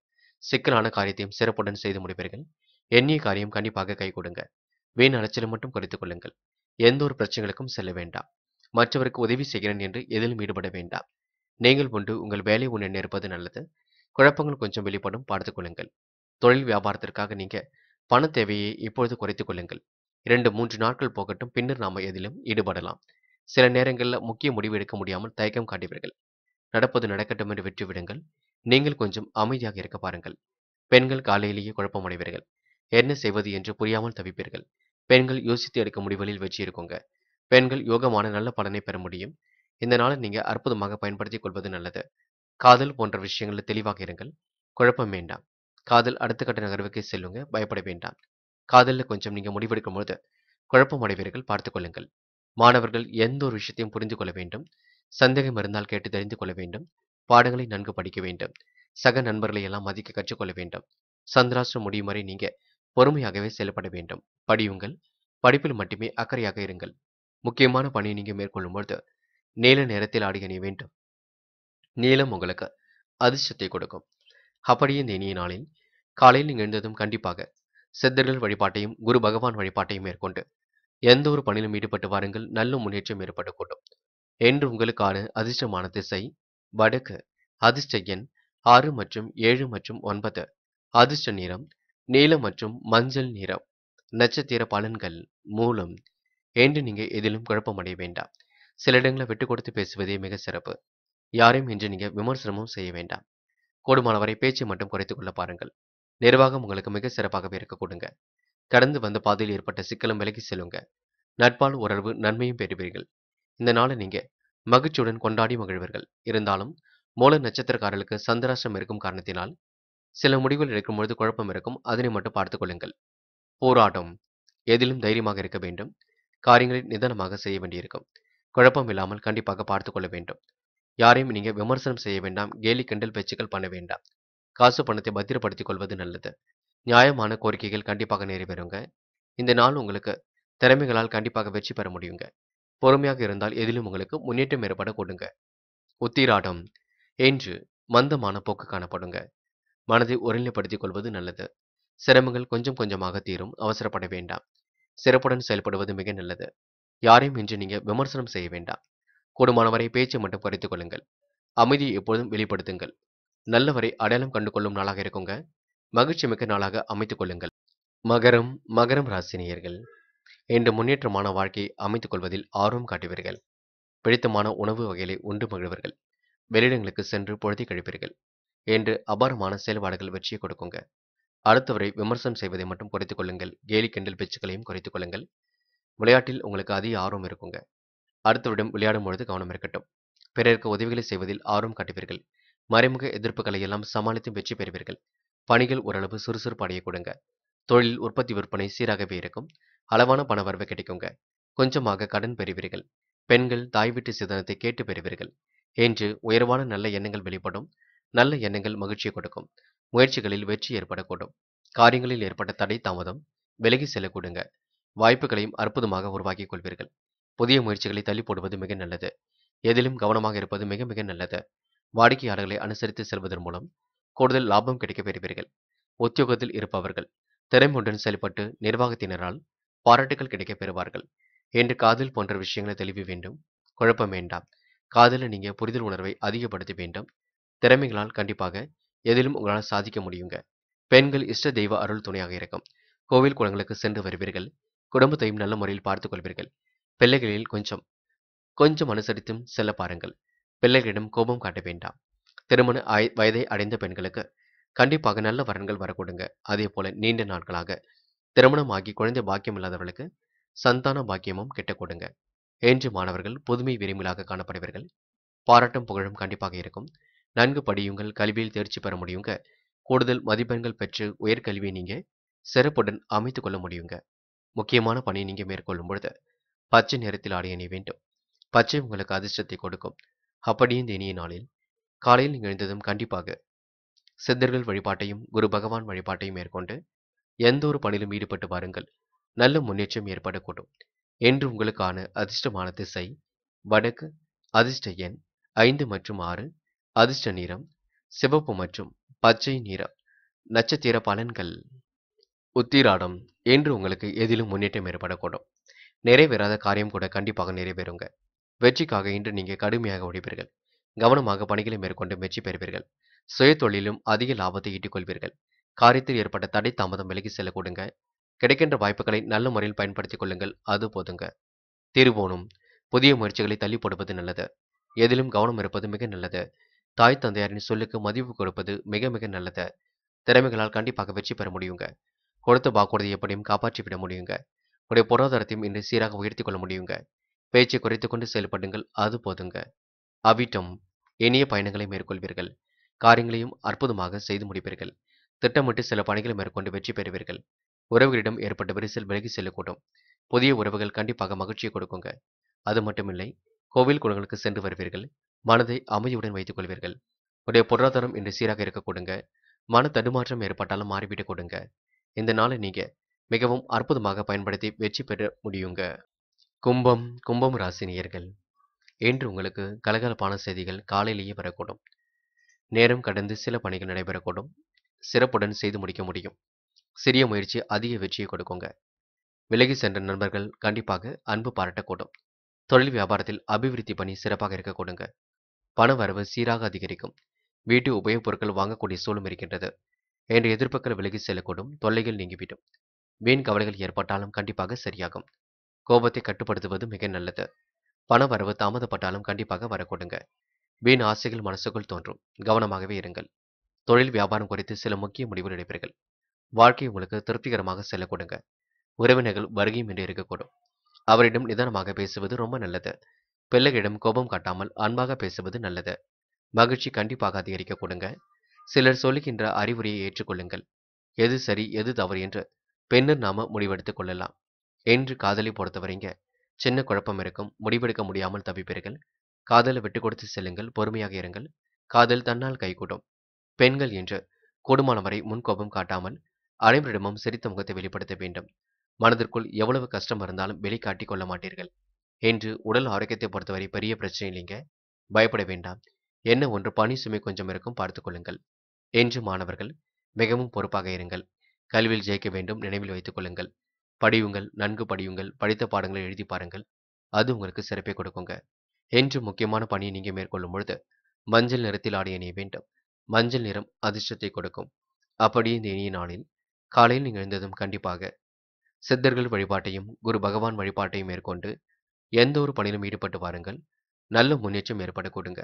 சிக்கலான காரியத்தையும் சிறப்புடன் செய்து முடிப்பீர்கள். எண்ணிய காரியம் கண்டிப்பாக கை கொடுங்க. வீண் அலைச்சலை மட்டும் குறைத்துக் கொள்ளுங்கள். எந்த ஒரு பிரச்சனைகளுக்கும் செல்ல வேண்டாம். மற்றவருக்கு உதவி செய்கிறேன் என்று எதிலும் ஈடுபட வேண்டாம். நீங்கள் உண்டு உங்கள் வேலை உன்னை இருப்பது நல்லது. குழப்பங்கள் கொஞ்சம் வெளிப்படும், பார்த்துக் கொள்ளுங்கள். தொழில் வியாபாரத்திற்காக நீங்க பண தேவையை இப்பொழுது குறைத்துக் கொள்ளுங்கள். 2-3 நாட்கள் போகட்டும், பின்னர் நாம எதிலும் ஈடுபடலாம். சில நேரங்களில் முக்கிய முடிவு எடுக்க முடியாமல் தயக்கம் காட்டுவீர்கள். நடப்பது நடக்கட்டும் என்று விட்டு விடுங்கள். நீங்கள் கொஞ்சம் அமைதியாக இருக்க பாருங்கள். பெண்கள் காலையிலேயே குழப்பம் அடைவீர்கள். என்ன செய்வது என்று புரியாமல் தவிப்பீர்கள். பெண்கள் யோசித்து எடுக்க முடிவுகளில் வெற்றி இருக்குங்க. பெண்கள் யோகமான நல்ல பலனை பெற முடியும். இந்த நாளை நீங்க அற்புதமாக பயன்படுத்திக் கொள்வது நல்லது. காதல் போன்ற விஷயங்களில் தெளிவாக இருங்கள். குழப்பம் வேண்டாம். காதல் அடுத்த கட்ட நகர்வுக்கு செல்லுங்க. பயப்பட வேண்டாம். காதல்ல கொஞ்சம் நீங்க முடிவெடுக்கும்போது குழப்பம் அடைவீர்கள், பார்த்துக் கொள்ளுங்கள். மாணவர்கள் எந்த ஒரு விஷயத்தையும் புரிந்து கொள்ள வேண்டும். சந்தேகம் இருந்தால் கேட்டு தெரிந்து கொள்ள வேண்டும். பாடங்களை நன்கு படிக்க வேண்டும். சக நண்பர்களை எல்லாம் மதிக்க கற்றுக்கொள்ள வேண்டும். சந்திராஷ்டிரம் முடியும் வரை நீங்க பொறுமையாகவே செயல்பட வேண்டும். படியுங்கள். படிப்பில் மட்டுமே அக்கறையாக இருங்கள். முக்கியமான பணியை நீங்க மேற்கொள்ளும் பொழுது நீல நேரத்தில் ஆடை அணிய வேண்டும். நீலம் உங்களுக்கு அதிர்ஷ்டத்தை கொடுக்கும். அப்படியே இந்த இனிய நாளில் காலையில் நீங்க எழுந்ததும் கண்டிப்பாக சித்தர்கள் வழிபாட்டையும் குரு பகவான் வழிபாட்டையும் மேற்கொண்டு எந்த ஒரு பணியிலும் ஈடுபட்டு வாருங்கள். நல்ல முன்னேற்றம் ஏற்படக்கூடும். என்று உங்களுக்கான அதிர்ஷ்டமான திசை வடக்கு. அதிர்ஷ்ட எண் 6 மற்றும் 7 மற்றும் 9. அதிர்ஷ்ட நிறம் நீலம் மற்றும் மஞ்சள் நிறம். நட்சத்திர பலன்கள் மூலம். என்று நீங்க எதிலும் குழப்பமடைய வேண்டாம். சில இடங்களை விட்டு கொடுத்து பேசுவதே மிக சிறப்பு. யாரையும் இன்று நீங்க விமர்சனமும் செய்ய வேண்டாம். கூடுமானவரை பேச்சை மட்டும் குறைத்துக் கொள்ள பாருங்கள். நிர்வாகம் உங்களுக்கு மிக சிறப்பாகவே இருக்க கொடுங்க. கடந்து வந்த பாதையில் ஏற்பட்ட சிக்கலும் விலகி செல்லுங்க. நட்பால் ஓரளவு நன்மையும் பெறுவீர்கள். இந்த நாளை நீங்க மகிழ்ச்சியுடன் கொண்டாடி மகிழ்வீர்கள். இருந்தாலும் மூல நட்சத்திரக்காரர்களுக்கு சந்திராஷ்டிரம் இருக்கும் காரணத்தினால் சில முடிவுகள் எடுக்கும் பொழுது குழப்பம் இருக்கும். அதனை மட்டும் பார்த்துக் கொள்ளுங்கள். போராட்டம் எதிலும் தைரியமாக இருக்க வேண்டும். காரியங்களை நிதானமாக செய்ய வேண்டியிருக்கும். குழப்பம் இல்லாமல் கண்டிப்பாக பார்த்துக் கொள்ள வேண்டும். யாரையும் நீங்க விமர்சனம் செய்ய வேண்டாம். கேலி கிண்டல் பேச்சுக்கள் பண்ண வேண்டாம். காசு பணத்தை பத்திரப்படுத்திக் கொள்வது நல்லது. நியாயமான கோரிக்கைகள் கண்டிப்பாக நிறைவேறுங்க. இந்த நாள் உங்களுக்கு திறமைகளால் கண்டிப்பாக வெற்றி பெற முடியுங்க. பொறுமையாக இருந்தால் எதிலும் உங்களுக்கு முன்னேற்றம் ஏற்பட கொடுங்க. உத்திராடம் என்று மந்தமான போக்கு காணப்படுங்க. மனதை ஒருநிலைப்படுத்திக் கொள்வது நல்லது. சிரமங்கள் கொஞ்சம் கொஞ்சமாக தீரும். அவசரப்பட வேண்டாம். சிறப்புடன் செயல்படுவது மிக நல்லது. யாரையும் இன்று நீங்க விமர்சனம் செய்ய வேண்டாம். கூடுமானவரை பேச்சை மட்டும் குறைத்துக் கொள்ளுங்கள். அமைதியை எப்பொழுதும் வெளிப்படுத்துங்கள். நல்லவரை அடையாளம் கண்டு கொள்ளும் நாளாக இருக்குங்க. மகிழ்ச்சி மிக்க நாளாக அமைத்துக் கொள்ளுங்கள். மகரம் மகரம் ராசினியர்கள் இன்று முன்னேற்றமான வாழ்க்கையை அமைத்துக் கொள்வதில் ஆர்வம் காட்டுவீர்கள். பிடித்தமான உணவு வகைகளை உண்டு மகிழ்வீர்கள். வெளியிடங்களுக்கு சென்று பொழுதை கழிப்பீர்கள். என்று அபாரமான செயல்பாடுகள் வெற்றியை கொடுக்குங்க. அடுத்தவரை விமர்சனம் செய்வதை மட்டும் குறைத்துக் கொள்ளுங்கள். கேலி கிண்டல் பேச்சுக்களையும் குறைத்துக் கொள்ளுங்கள். விளையாட்டில் உங்களுக்கு அதிக ஆர்வம் இருக்குங்க. அடுத்தவரிடம் விளையாடும் பொழுது கவனம் இருக்கட்டும். பிறருக்கு உதவிகளை செய்வதில் ஆர்வம் காட்டுவீர்கள். மறைமுக எதிர்ப்புகளை எல்லாம் சமாளித்து வெற்றி பெறுவீர்கள். பணிகள் ஓரளவு சுறுசுறுப்பு அடைய கொடுங்க. தொழில் உற்பத்தி விற்பனை சீராகவே இருக்கும். அளவான பண வரவு கிடைக்குங்க. கொஞ்சமாக கடன் பெறுவீர்கள். பெண்கள் தாய் வீட்டு சிதனத்தை கேட்டு பெறுவீர்கள். என்று உயர்வான நல்ல எண்ணங்கள் வெளிப்படும். நல்ல எண்ணங்கள் மகிழ்ச்சியை கொடுக்கும். முயற்சிகளில் வெற்றி ஏற்படக்கூடும். காரியங்களில் ஏற்பட்ட தடை தாமதம் விலகி செல்ல கொடுங்க. வாய்ப்புகளையும் அற்புதமாக உருவாக்கிக் கொள்வீர்கள். புதிய முயற்சிகளை தள்ளி போடுவது மிக நல்லது. எதிலும் கவனமாக இருப்பது மிக மிக நல்லது. வாடிக்கையாளர்களை அனுசரித்து செல்வதன் மூலம் கூடுதல் லாபம் கிடைக்க பெறுவீர்கள். உத்தியோகத்தில் இருப்பவர்கள் திறமையுடன் செயல்பட்டு நிர்வாகத்தினரால் பாராட்டுகள் கிடைக்க பெறுவார்கள். என்று காதல் போன்ற விஷயங்களை தெளிவு வேண்டும். குழப்பம் வேண்டாம். காதலில் நீங்க புரிதல் உணர்வை அதிகப்படுத்த வேண்டும். திறமைகளால் கண்டிப்பாக எதிலும் உங்களால் சாதிக்க முடியுங்க. பெண்கள் இஷ்ட தெய்வ அருள் துணையாக இருக்கும். கோவில் குளங்களுக்கு சென்று வருவீர்கள். குடும்பத்தையும் நல்ல முறையில் பார்த்துக் கொள்வீர்கள். பிள்ளைகளில் கொஞ்சம் கொஞ்சம் அனுசரித்தும் செல்ல பாருங்கள். பிள்ளைகளிடம் கோபம் காட்ட வேண்டாம். திருமண வயதை அடைந்த பெண்களுக்கு கண்டிப்பாக நல்ல வரன்கள் வரக்கூடுங்க. அதே போல நீண்ட நாட்களாக திருமணமாகி குழந்தை பாக்கியம் இல்லாதவர்களுக்கு சந்தான பாக்கியமும் கிட்ட கொடுங்க. என்று மாணவர்கள் புதுமை விரும்பிலாக காணப்படுவீர்கள். பாராட்டும் புகழும் கண்டிப்பாக இருக்கும். நன்கு படியுங்கள். கல்வியில் தேர்ச்சி பெற முடியுங்க. கூடுதல் மதிப்பெண்கள் பெற்று உயர்கல்வியை நீங்க சிறப்புடன் அமைத்துக் கொள்ள முடியுங்க. முக்கியமான பணியை நீங்க மேற்கொள்ளும் பொழுது பச்சை நிறத்தில் ஆடை அணிய வேண்டும். பச்சை உங்களுக்கு அதிர்ஷ்டத்தை கொடுக்கும். அப்படியே இந்த இனிய நாளில் காலையில் நீங்கள் எழுந்ததும் கண்டிப்பாக சித்தர்கள் வழிபாட்டையும் குரு பகவான் வழிபாட்டையும் மேற்கொண்டு எந்த ஒரு பணியிலும் ஈடுபட்டு வாருங்கள். நல்ல முன்னேற்றம் ஏற்படக்கூடும். என்று உங்களுக்கான அதிர்ஷ்டமான திசை வடக்கு. அதிர்ஷ்ட எண் 5 மற்றும் 6. அதிர்ஷ்ட நிறம் சிவப்பு மற்றும் பச்சை நிறம். நட்சத்திர பலன்கள் உத்திராடம் என்று உங்களுக்கு எதிலும் முன்னேற்றம் ஏற்படக்கூடும். நிறைவேறாத காரியம் கூட கண்டிப்பாக நிறைவேறுங்க. வெற்றிக்காக இன்று நீங்க கடுமையாக உழைப்பீர்கள். கவனமாக பணிகளை மேற்கொண்டு வெற்றி பெறுவீர்கள். சுய தொழிலும் அதிக லாபத்தை ஈட்டிக் கொள்வீர்கள். காரியத்தில் ஏற்பட்ட தடை தாமதம் விலகி செல்ல கொடுங்க. கிடைக்கின்ற வாய்ப்புகளை நல்ல முறையில் பயன்படுத்திக் கொள்ளுங்கள். அது போதுங்க. திருவோணம் புதிய முயற்சிகளை தள்ளி போடுவது நல்லது. எதிலும் கவனம் இருப்பது மிக நல்லது. தாய் தந்தையாரின் சொல்லுக்கு மதிப்பு கொடுப்பது மிக மிக நல்லது. திறமைகளால் கண்டிப்பாக வெற்றி பெற முடியுங்க. கொடுத்த வாக்குறுதியை எப்படியும் காப்பாற்றி விட முடியுங்க. உடைய பொருளாதாரத்தையும் இன்று சீராக உயர்த்தி கொள்ள முடியுங்க. பேச்சை குறைத்துக் கொண்டு செயல்படுங்கள். அது போதுங்க. அவிட்டம் இனிய பயணங்களை மேற்கொள்வீர்கள். காரியங்களையும் அற்புதமாக செய்து முடிப்பீர்கள். திட்டமிட்டு சில பணிகளை மேற்கொண்டு வெற்றி பெறுவீர்கள். உறவுகளிடம் ஏற்பட்ட விரிசல் விலகி செல்லக்கூடும். புதிய உறவுகள் கண்டிப்பாக மகிழ்ச்சியை கொடுக்குங்க. அது மட்டுமில்லை, கோவில் குளங்களுக்கு சென்று வருவீர்கள். மனதை அமைதியுடன் வைத்துக் கொள்வீர்கள். உடைய பொருளாதாரம் இன்று சீராக இருக்க கொடுங்க. மன தடுமாற்றம் ஏற்பட்டாலும் மாறிவிட கொடுங்க. இந்த நாளை நீங்க மிகவும் அற்புதமாக பயன்படுத்தி வெற்றி பெற முடியுங்க. கும்பம் ராசி நேயர்கள். இன்று உங்களுக்கு கலகலப்பான செய்திகள் காலையிலேயே வரக்கூடும். நேரம் கடந்து சில பணிகள் நடைபெறக்கூடும். சிறப்புடன் செய்து முடிக்க முடியும். சிறிய முயற்சி அதிக வெற்றியை கொடுக்குங்க. விலகி சென்ற நண்பர்கள் கண்டிப்பாக அன்பு பாராட்டக்கூடும். தொழில் வியாபாரத்தில் அபிவிருத்தி பணி சிறப்பாக இருக்க கொடுங்க. பண வரவு சீராக அதிகரிக்கும். வீட்டு உபயோகப் பொருட்கள் வாங்கக்கூடிய சூழலும் இருக்கின்றது. என்ற எதிர்ப்புகள் விலகி செல்லக்கூடும். தொல்லைகள் நீங்கிவிடும். வீண் கவலைகள் ஏற்பட்டாலும் கண்டிப்பாக சரியாகும். கோபத்தை கட்டுப்படுத்துவது மிக நல்லது. பண வரவு தாமதப்பட்டாலும் கண்டிப்பாக வரக்கூடுங்க. வீண் ஆசைகள் மனசுக்குள் தோன்றும். கவனமாகவே இருங்கள். தொழில் வியாபாரம் குறித்து சில முக்கிய முடிவுகள் எடுப்பீர்கள். வாழ்க்கை உங்களுக்கு திருப்திகரமாக செல்லக்கூடுங்க. உறவினர்கள் வருகையும் இன்று இருக்கக்கூடும். அவரிடம் நிதானமாக பேசுவது ரொம்ப நல்லது. பிள்ளைகளிடம் கோபம் காட்டாமல் அன்பாக பேசுவது நல்லது. மகிழ்ச்சி கண்டிப்பாக அதிகரிக்க கொடுங்க. சிலர் சொல்லுகின்ற அறிவுரையை ஏற்றுக்கொள்ளுங்கள். எது சரி எது தவறு என்று பின்னர் நாம முடிவெடுத்துக் கொள்ளலாம். என்று காதலை பொறுத்தவரைங்க சின்ன குழப்பம் இருக்கும். முடிவெடுக்க முடியாமல் தவிப்பீர்கள். காதலை விட்டு கொடுத்து செல்லுங்கள். பொறுமையாக இருங்கள். காதல் தன்னால் கைகூடும். பெண்கள் என்று கூடுமான வரை முன்கோபம் காட்டாமல் அனைவரிடமும் சிரித்த முகத்தை வெளிப்படுத்த வேண்டும். மனதிற்குள் எவ்வளவு கஷ்டம் இருந்தாலும் வெளிக்காட்டிக் கொள்ள மாட்டீர்கள். என்று உடல் ஆரோக்கியத்தை பொறுத்தவரை பெரிய பிரச்சனை இல்லைங்க. பயப்பட வேண்டாம். என்ன ஒன்று பணி சுமை கொஞ்சம் இருக்கும், பார்த்துக் கொள்ளுங்கள். என்று மாணவர்கள் மிகவும் பொறுப்பாக இருங்கள். கல்வியில் ஜெயிக்க வேண்டும், நினைவில் வைத்துக் கொள்ளுங்கள். படியுங்கள், நன்கு படியுங்கள். படித்த பாடங்களை எழுதி பாருங்கள். அது உங்களுக்கு சிறப்பை கொடுக்குங்க. என்று முக்கியமான பணியை நீங்க மேற்கொள்ளும் பொழுது மஞ்சள் நிறத்தில் ஆடை அணிய வேண்டும். மஞ்சள் நிறம் அதிர்ஷ்டத்தை கொடுக்கும். அப்படி இந்த இனிய நாளில் காலையில் நீங்கள் எழுந்ததும் கண்டிப்பாக சித்தர்கள் வழிபாட்டையும் குரு பகவான் வழிபாட்டையும் மேற்கொண்டு எந்த ஒரு பணியிலும் ஈடுபட்டு வாருங்கள். நல்ல முன்னேற்றம் ஏற்பட கொடுங்க.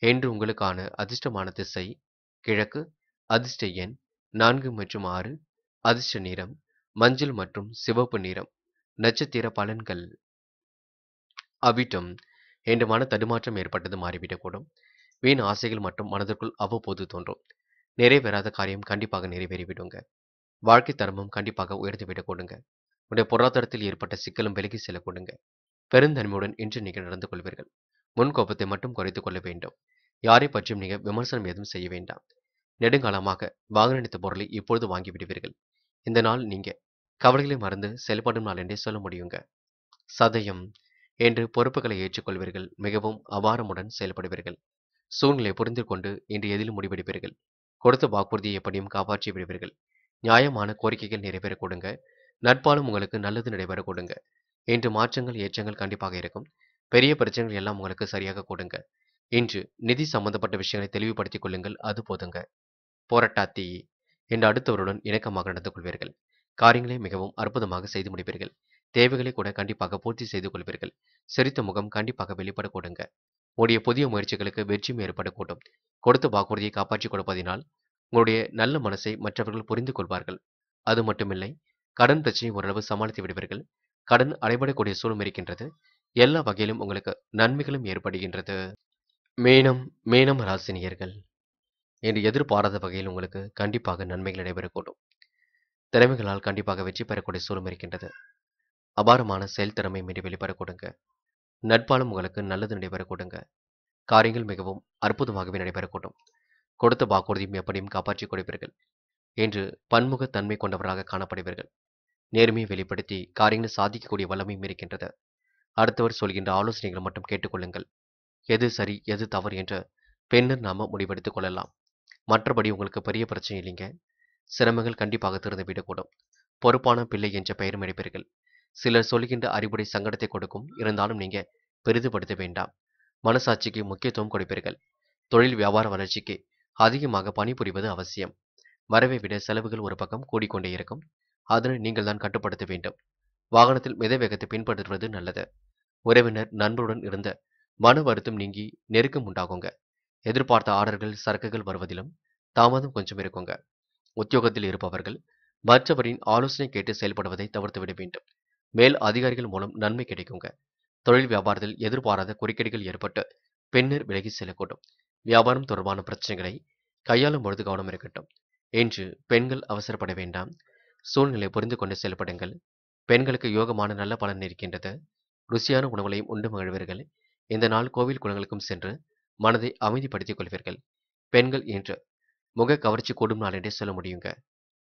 என்று உங்களுக்கான அதிர்ஷ்டமான திசை கிழக்கு, அதிர்ஷ்ட எண் 4 மற்றும் 6, அதிர்ஷ்ட நிறம் மஞ்சள் மற்றும் சிவப்பு நிறம். நட்சத்திர பலன்கள். அவிட்டம். என்ற மன தடுமாற்றம் ஏற்பட்டது மாறிவிடக்கூடும். வீண் ஆசைகள் மற்றும் மனதிற்குள் அவ்வப்போது தோன்றும். நிறைவேறாத காரியம் கண்டிப்பாக நிறைவேறிவிடுங்க. வாழ்க்கை தரமும் கண்டிப்பாக உயர்ந்துவிடக் கொடுங்க. உடைய பொருளாதாரத்தில் ஏற்பட்ட சிக்கலும் விலகி செல்ல கொடுங்க. பெருந்தன்மையுடன் இன்று நீங்கள் நடந்து கொள்வீர்கள். முன்கோபத்தை மட்டும் குறைத்துக் கொள்ள வேண்டும். யாரை பற்றியும் நீங்க விமர்சனம் எதுவும் செய்ய வேண்டாம். நெடுங்காலமாக வாங்க நினைத்த பொருளை இப்பொழுது வாங்கி விடுவீர்கள். இந்த நாள் நீங்க கவலைகளை மறந்து செயல்படும் நாள் என்றே சொல்ல முடியுங்க. சதயம். என்று பொறுப்புகளை ஏற்றுக்கொள்வீர்கள். மிகவும் அபாரமுடன் செயல்படுவீர்கள். சூழ்நிலை புரிந்து கொண்டு இன்று எதிலும் முடிவெடுப்பீர்கள். கொடுத்த வாக்குறுதியை எப்படியும் காப்பாற்றி விடுவீர்கள். நியாயமான கோரிக்கைகள் நிறைவேற கொடுங்க. நட்பாலும் உங்களுக்கு நல்லது நடைபெற கொடுங்க. இன்று மாற்றங்கள் ஏற்றங்கள் கண்டிப்பாக இருக்கும். பெரிய பிரச்சனைகள் எல்லாம் உங்களுக்கு சரியாக கொடுங்க. இன்று நிதி சம்பந்தப்பட்ட விஷயங்களை தெளிவுபடுத்திக் கொள்ளுங்கள். அது போதுங்க. போராட்டாத்தி. என்று அடுத்தவருடன் இணக்கமாக நடந்து கொள்வீர்கள். காரியங்களை மிகவும் அற்புதமாக செய்து முடிப்பீர்கள். தேவைகளை கூட கண்டிப்பாக பூர்த்தி செய்து கொள்வீர்கள். சிரித்த முகம் கண்டிப்பாக வெளிப்பட கொடுங்க. உங்களுடைய புதிய முயற்சிகளுக்கு வெற்றியும் ஏற்படக்கூடும். கொடுத்த வாக்குறுதியை காப்பாற்றிக் கொடுப்பதினால் உங்களுடைய நல்ல மனசை மற்றவர்கள் புரிந்து கொள்வார்கள். அது மட்டுமில்லை, கடன் பிரச்சனையை ஓரளவு சமாளித்து விடுவீர்கள். கடன் அடைபடக்கூடிய சூழலும் இருக்கின்றது. எல்லா வகையிலும் உங்களுக்கு நன்மைகளும் ஏற்படுகின்றது. மேனம் ராசினியர்கள். என்று எதிர்பாராத வகையில் உங்களுக்கு கண்டிப்பாக நன்மைகள் நடைபெறக்கூடும். திறமைகளால் கண்டிப்பாக வெற்றி பெறக்கூடிய சூழலும் இருக்கின்றது. அபாரமான செயல் திறமை மீறி வெளிப்பட கொடுங்க. நட்பாலும் உங்களுக்கு நல்லது நடைபெற கொடுங்க. காரியங்கள் மிகவும் அற்புதமாகவே நடைபெறக்கூடும். கொடுத்த வாக்குறுதியும் எப்படியும் காப்பாற்றிக் கொடுப்பீர்கள். என்று பன்முகத்தன்மை கொண்டவராக காணப்படுவீர்கள். நேர்மையை வெளிப்படுத்தி காரியங்களை சாதிக்கக்கூடிய வல்லமையும் இருக்கின்றது. அடுத்தவர் சொல்கின்ற ஆலோசனைகளை மட்டும் கேட்டுக்கொள்ளுங்கள். எது சரி எது தவறு என்று பின்னர் நாம முடிவெடுத்துக் கொள்ளலாம். மற்றபடி உங்களுக்கு பெரிய பிரச்சனை இல்லைங்க. சிரமங்கள் கண்டிப்பாக திறந்துவிடக்கூடும். பொறுப்பான பிள்ளை என்ற பெயரும் எடுப்பீர்கள். சிலர் சொல்கின்ற அறிவுரை சங்கடத்தை கொடுக்கும். இருந்தாலும் நீங்க பெரிதுபடுத்த வேண்டாம். மனசாட்சிக்கு முக்கியத்துவம் கொடுப்பீர்கள். தொழில் வியாபார வளர்ச்சிக்கு அதிகமாக பணிபுரிவது அவசியம். வரவை விட செலவுகள் ஒரு பக்கம் கூடிக்கொண்டே இருக்கும். அதனை நீங்கள் தான் கட்டுப்படுத்த வேண்டும். வாகனத்தில் மித வேகத்தை பின்பற்றுவது நல்லது. உறவினர் நண்பருடன் இருந்த மன வருத்தம் நீங்கி நெருக்கம் உண்டாகுங்க. எதிர்பார்த்த ஆர்டர்கள் சரக்குகள் வருவதிலும் தாமதம் கொஞ்சம் இருக்குங்க. உத்தியோகத்தில் இருப்பவர்கள் மற்றவரின் ஆலோசனை கேட்டு செயல்படுவதை தவிர்த்து விட வேண்டும். மேல் அதிகாரிகள் மூலம் நன்மை கிடைக்குங்க. தொழில் வியாபாரத்தில் எதிர்பாராத குறுக்கீடுகள் ஏற்பட்டு பின்னர் விலகி செல்லக்கூடும். வியாபாரம் தொடர்பான பிரச்சனைகளை கையாளும் பொழுது கவனம் இருக்கட்டும். இன்று பெண்கள் அவசரப்பட வேண்டாம். சூழ்நிலை புரிந்து கொண்டு செயல்படுங்கள். பெண்களுக்கு யோகமான நல்ல பலன் இருக்கின்றது. ருசியான உணவுகளையும் உண்டு மகிழ்வீர்கள். இந்த நாள் கோவில் குளங்களுக்கும் சென்று மனதை அமைதிப்படுத்திக் கொள்வீர்கள். பெண்கள் இன்று முக கவர்ச்சி கூடும் நாள் என்றே சொல்ல முடியுங்க.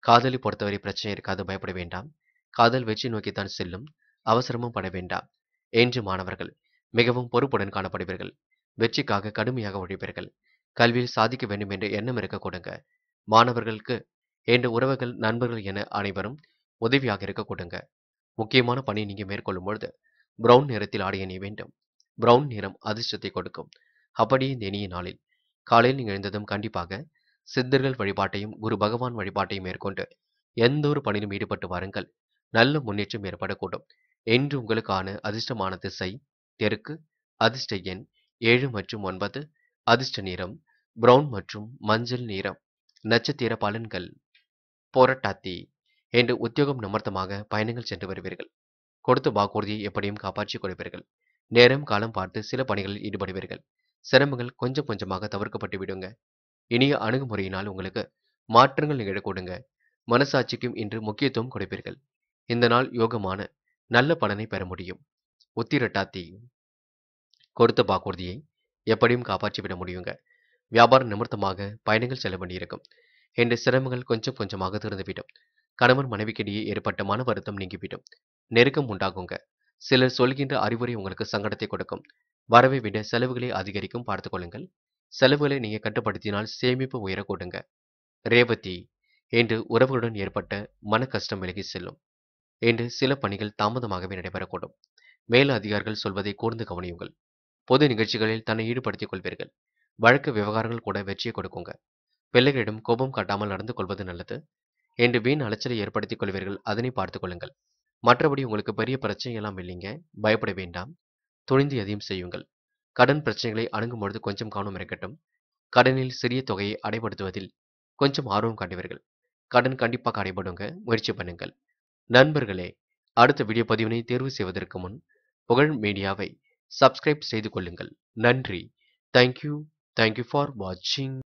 காதலை பொறுத்தவரை பிரச்சனை இருக்காது, பயப்பட வேண்டாம். காதல் வெற்றி நோக்கித்தான் செல்லும். அவசரமும் பட வேண்டாம். இன்று மாணவர்கள் மிகவும் பொறுப்புடன் காணப்படுவீர்கள். வெற்றிக்காக கடுமையாக உழைப்பீர்கள். கல்வியில் சாதிக்க வேண்டும் என்ற எண்ணம் இருக்க கொடுங்க. மாணவர்களுக்கு என்ற உறவுகள் நண்பர்கள் என அனைவரும் உதவியாக இருக்க கொடுங்க. முக்கியமான பணி நீங்க மேற்கொள்ளும் பொழுது பிரவுன் நிறத்தில் ஆடை அணிய வேண்டும். பிரவுன் நிறம் அதிர்ஷ்டத்தை கொடுக்கும். அப்படியே இந்த இனிய நாளில் காலையில் நீங்கள் எழுந்ததும் கண்டிப்பாக சித்தர்கள் வழிபாட்டையும் குரு பகவான் வழிபாட்டையும் மேற்கொண்டு எந்த ஒரு பணியிலும் ஈடுபட்டு வாருங்கள். நல்ல முன்னேற்றம் ஏற்படக்கூடும். இன்று உங்களுக்கான அதிர்ஷ்டமான திசை தெற்கு. அதிர்ஷ்ட எண் 7 மற்றும் 9. அதிர்ஷ்ட நிறம் பிரவுன் மற்றும் மஞ்சள் நிறம். நட்சத்திர பலன்கள். போராட்டாத்தி என்று உத்தியோகம் நிமித்தமாக பயணங்கள் சென்று வருவீர்கள். கொடுத்த வாக்குறுதியை எப்படியும் காப்பாற்றிக் கொடுப்பீர்கள். நேரம் காலம் பார்த்து சில பணிகளில் ஈடுபடுவீர்கள். சிரமங்கள் கொஞ்சம் கொஞ்சமாக தவிர்க்கப்பட்டு விடுங்க. இனிய அணுகுமுறையினால் உங்களுக்கு மாற்றங்கள் நிகழக்கூடுங்க. மனசாட்சிக்கும் இன்று முக்கியத்துவம் கொடுப்பீர்கள். இந்த நாள் யோகமான நல்ல பலனை பெற முடியும். உத்திரட்டாத்தி கொடுத்த வாக்குறுதியை எப்படியும் காப்பாற்றிவிட முடியுங்க. வியாபார நிமித்தமாக பயணங்கள் செல்ல வேண்டியிருக்கும். என்ற சிரமங்கள் கொஞ்சம் கொஞ்சமாக தீர்ந்துவிடும். கணவன் மனைவிக்கிடையே ஏற்பட்ட மன வருத்தம் நீங்கிவிடும். நெருக்கம் உண்டாகுங்க. சிலர் சொல்கின்ற அறிவுரை உங்களுக்கு சங்கடத்தை கொடுக்கும். வரவை விட செலவுகளை அதிகரிக்கும், பார்த்துக் கொள்ளுங்கள். செலவுகளை நீங்க கட்டுப்படுத்தினால் சேமிப்பு உயரக்கூடுங்க. ரேவதி என்று உறவுகளுடன் ஏற்பட்ட மன கஷ்டம் விலகி செல்லும். என்று சில பணிகள் தாமதமாகவே நடைபெறக்கூடும். மேல் அதிகாரிகள் சொல்வதை கூர்ந்து கவனியுங்கள். பொது நிகழ்ச்சிகளில் தன்னை ஈடுபடுத்திக் கொள்வீர்கள். வழக்கு விவகாரங்கள் கூட வெற்றியை கொடுக்குங்க. பிள்ளைகளிடம் கோபம் காட்டாமல் நடந்து கொள்வது நல்லது. என்று வீண் அலைச்சலை ஏற்படுத்திக் கொள்வீர்கள், அதனை பார்த்துக் கொள்ளுங்கள். மற்றபடி உங்களுக்கு பெரிய பிரச்சனை எல்லாம் இல்லைங்க. பயப்பட வேண்டாம். துணிந்து எதையும் செய்யுங்கள். கடன் பிரச்சனைகளை அணுகும் பொழுது கொஞ்சம் கவனம் இருக்கட்டும். கடனில் சிறிய தொகையை அடைபடுத்துவதில் கொஞ்சம் ஆர்வம் காட்டுவீர்கள். கடன் கண்டிப்பாக அடைபடுங்க, முயற்சி பண்ணுங்கள். நண்பர்களே, அடுத்த வீடியோ பதிவினை தேர்வு செய்வதற்கு முன் புகழ் மீடியாவை சப்ஸ்கிரைப் செய்து கொள்ளுங்கள். நன்றி. தேங்க்யூ ஃபார் வாட்சிங்.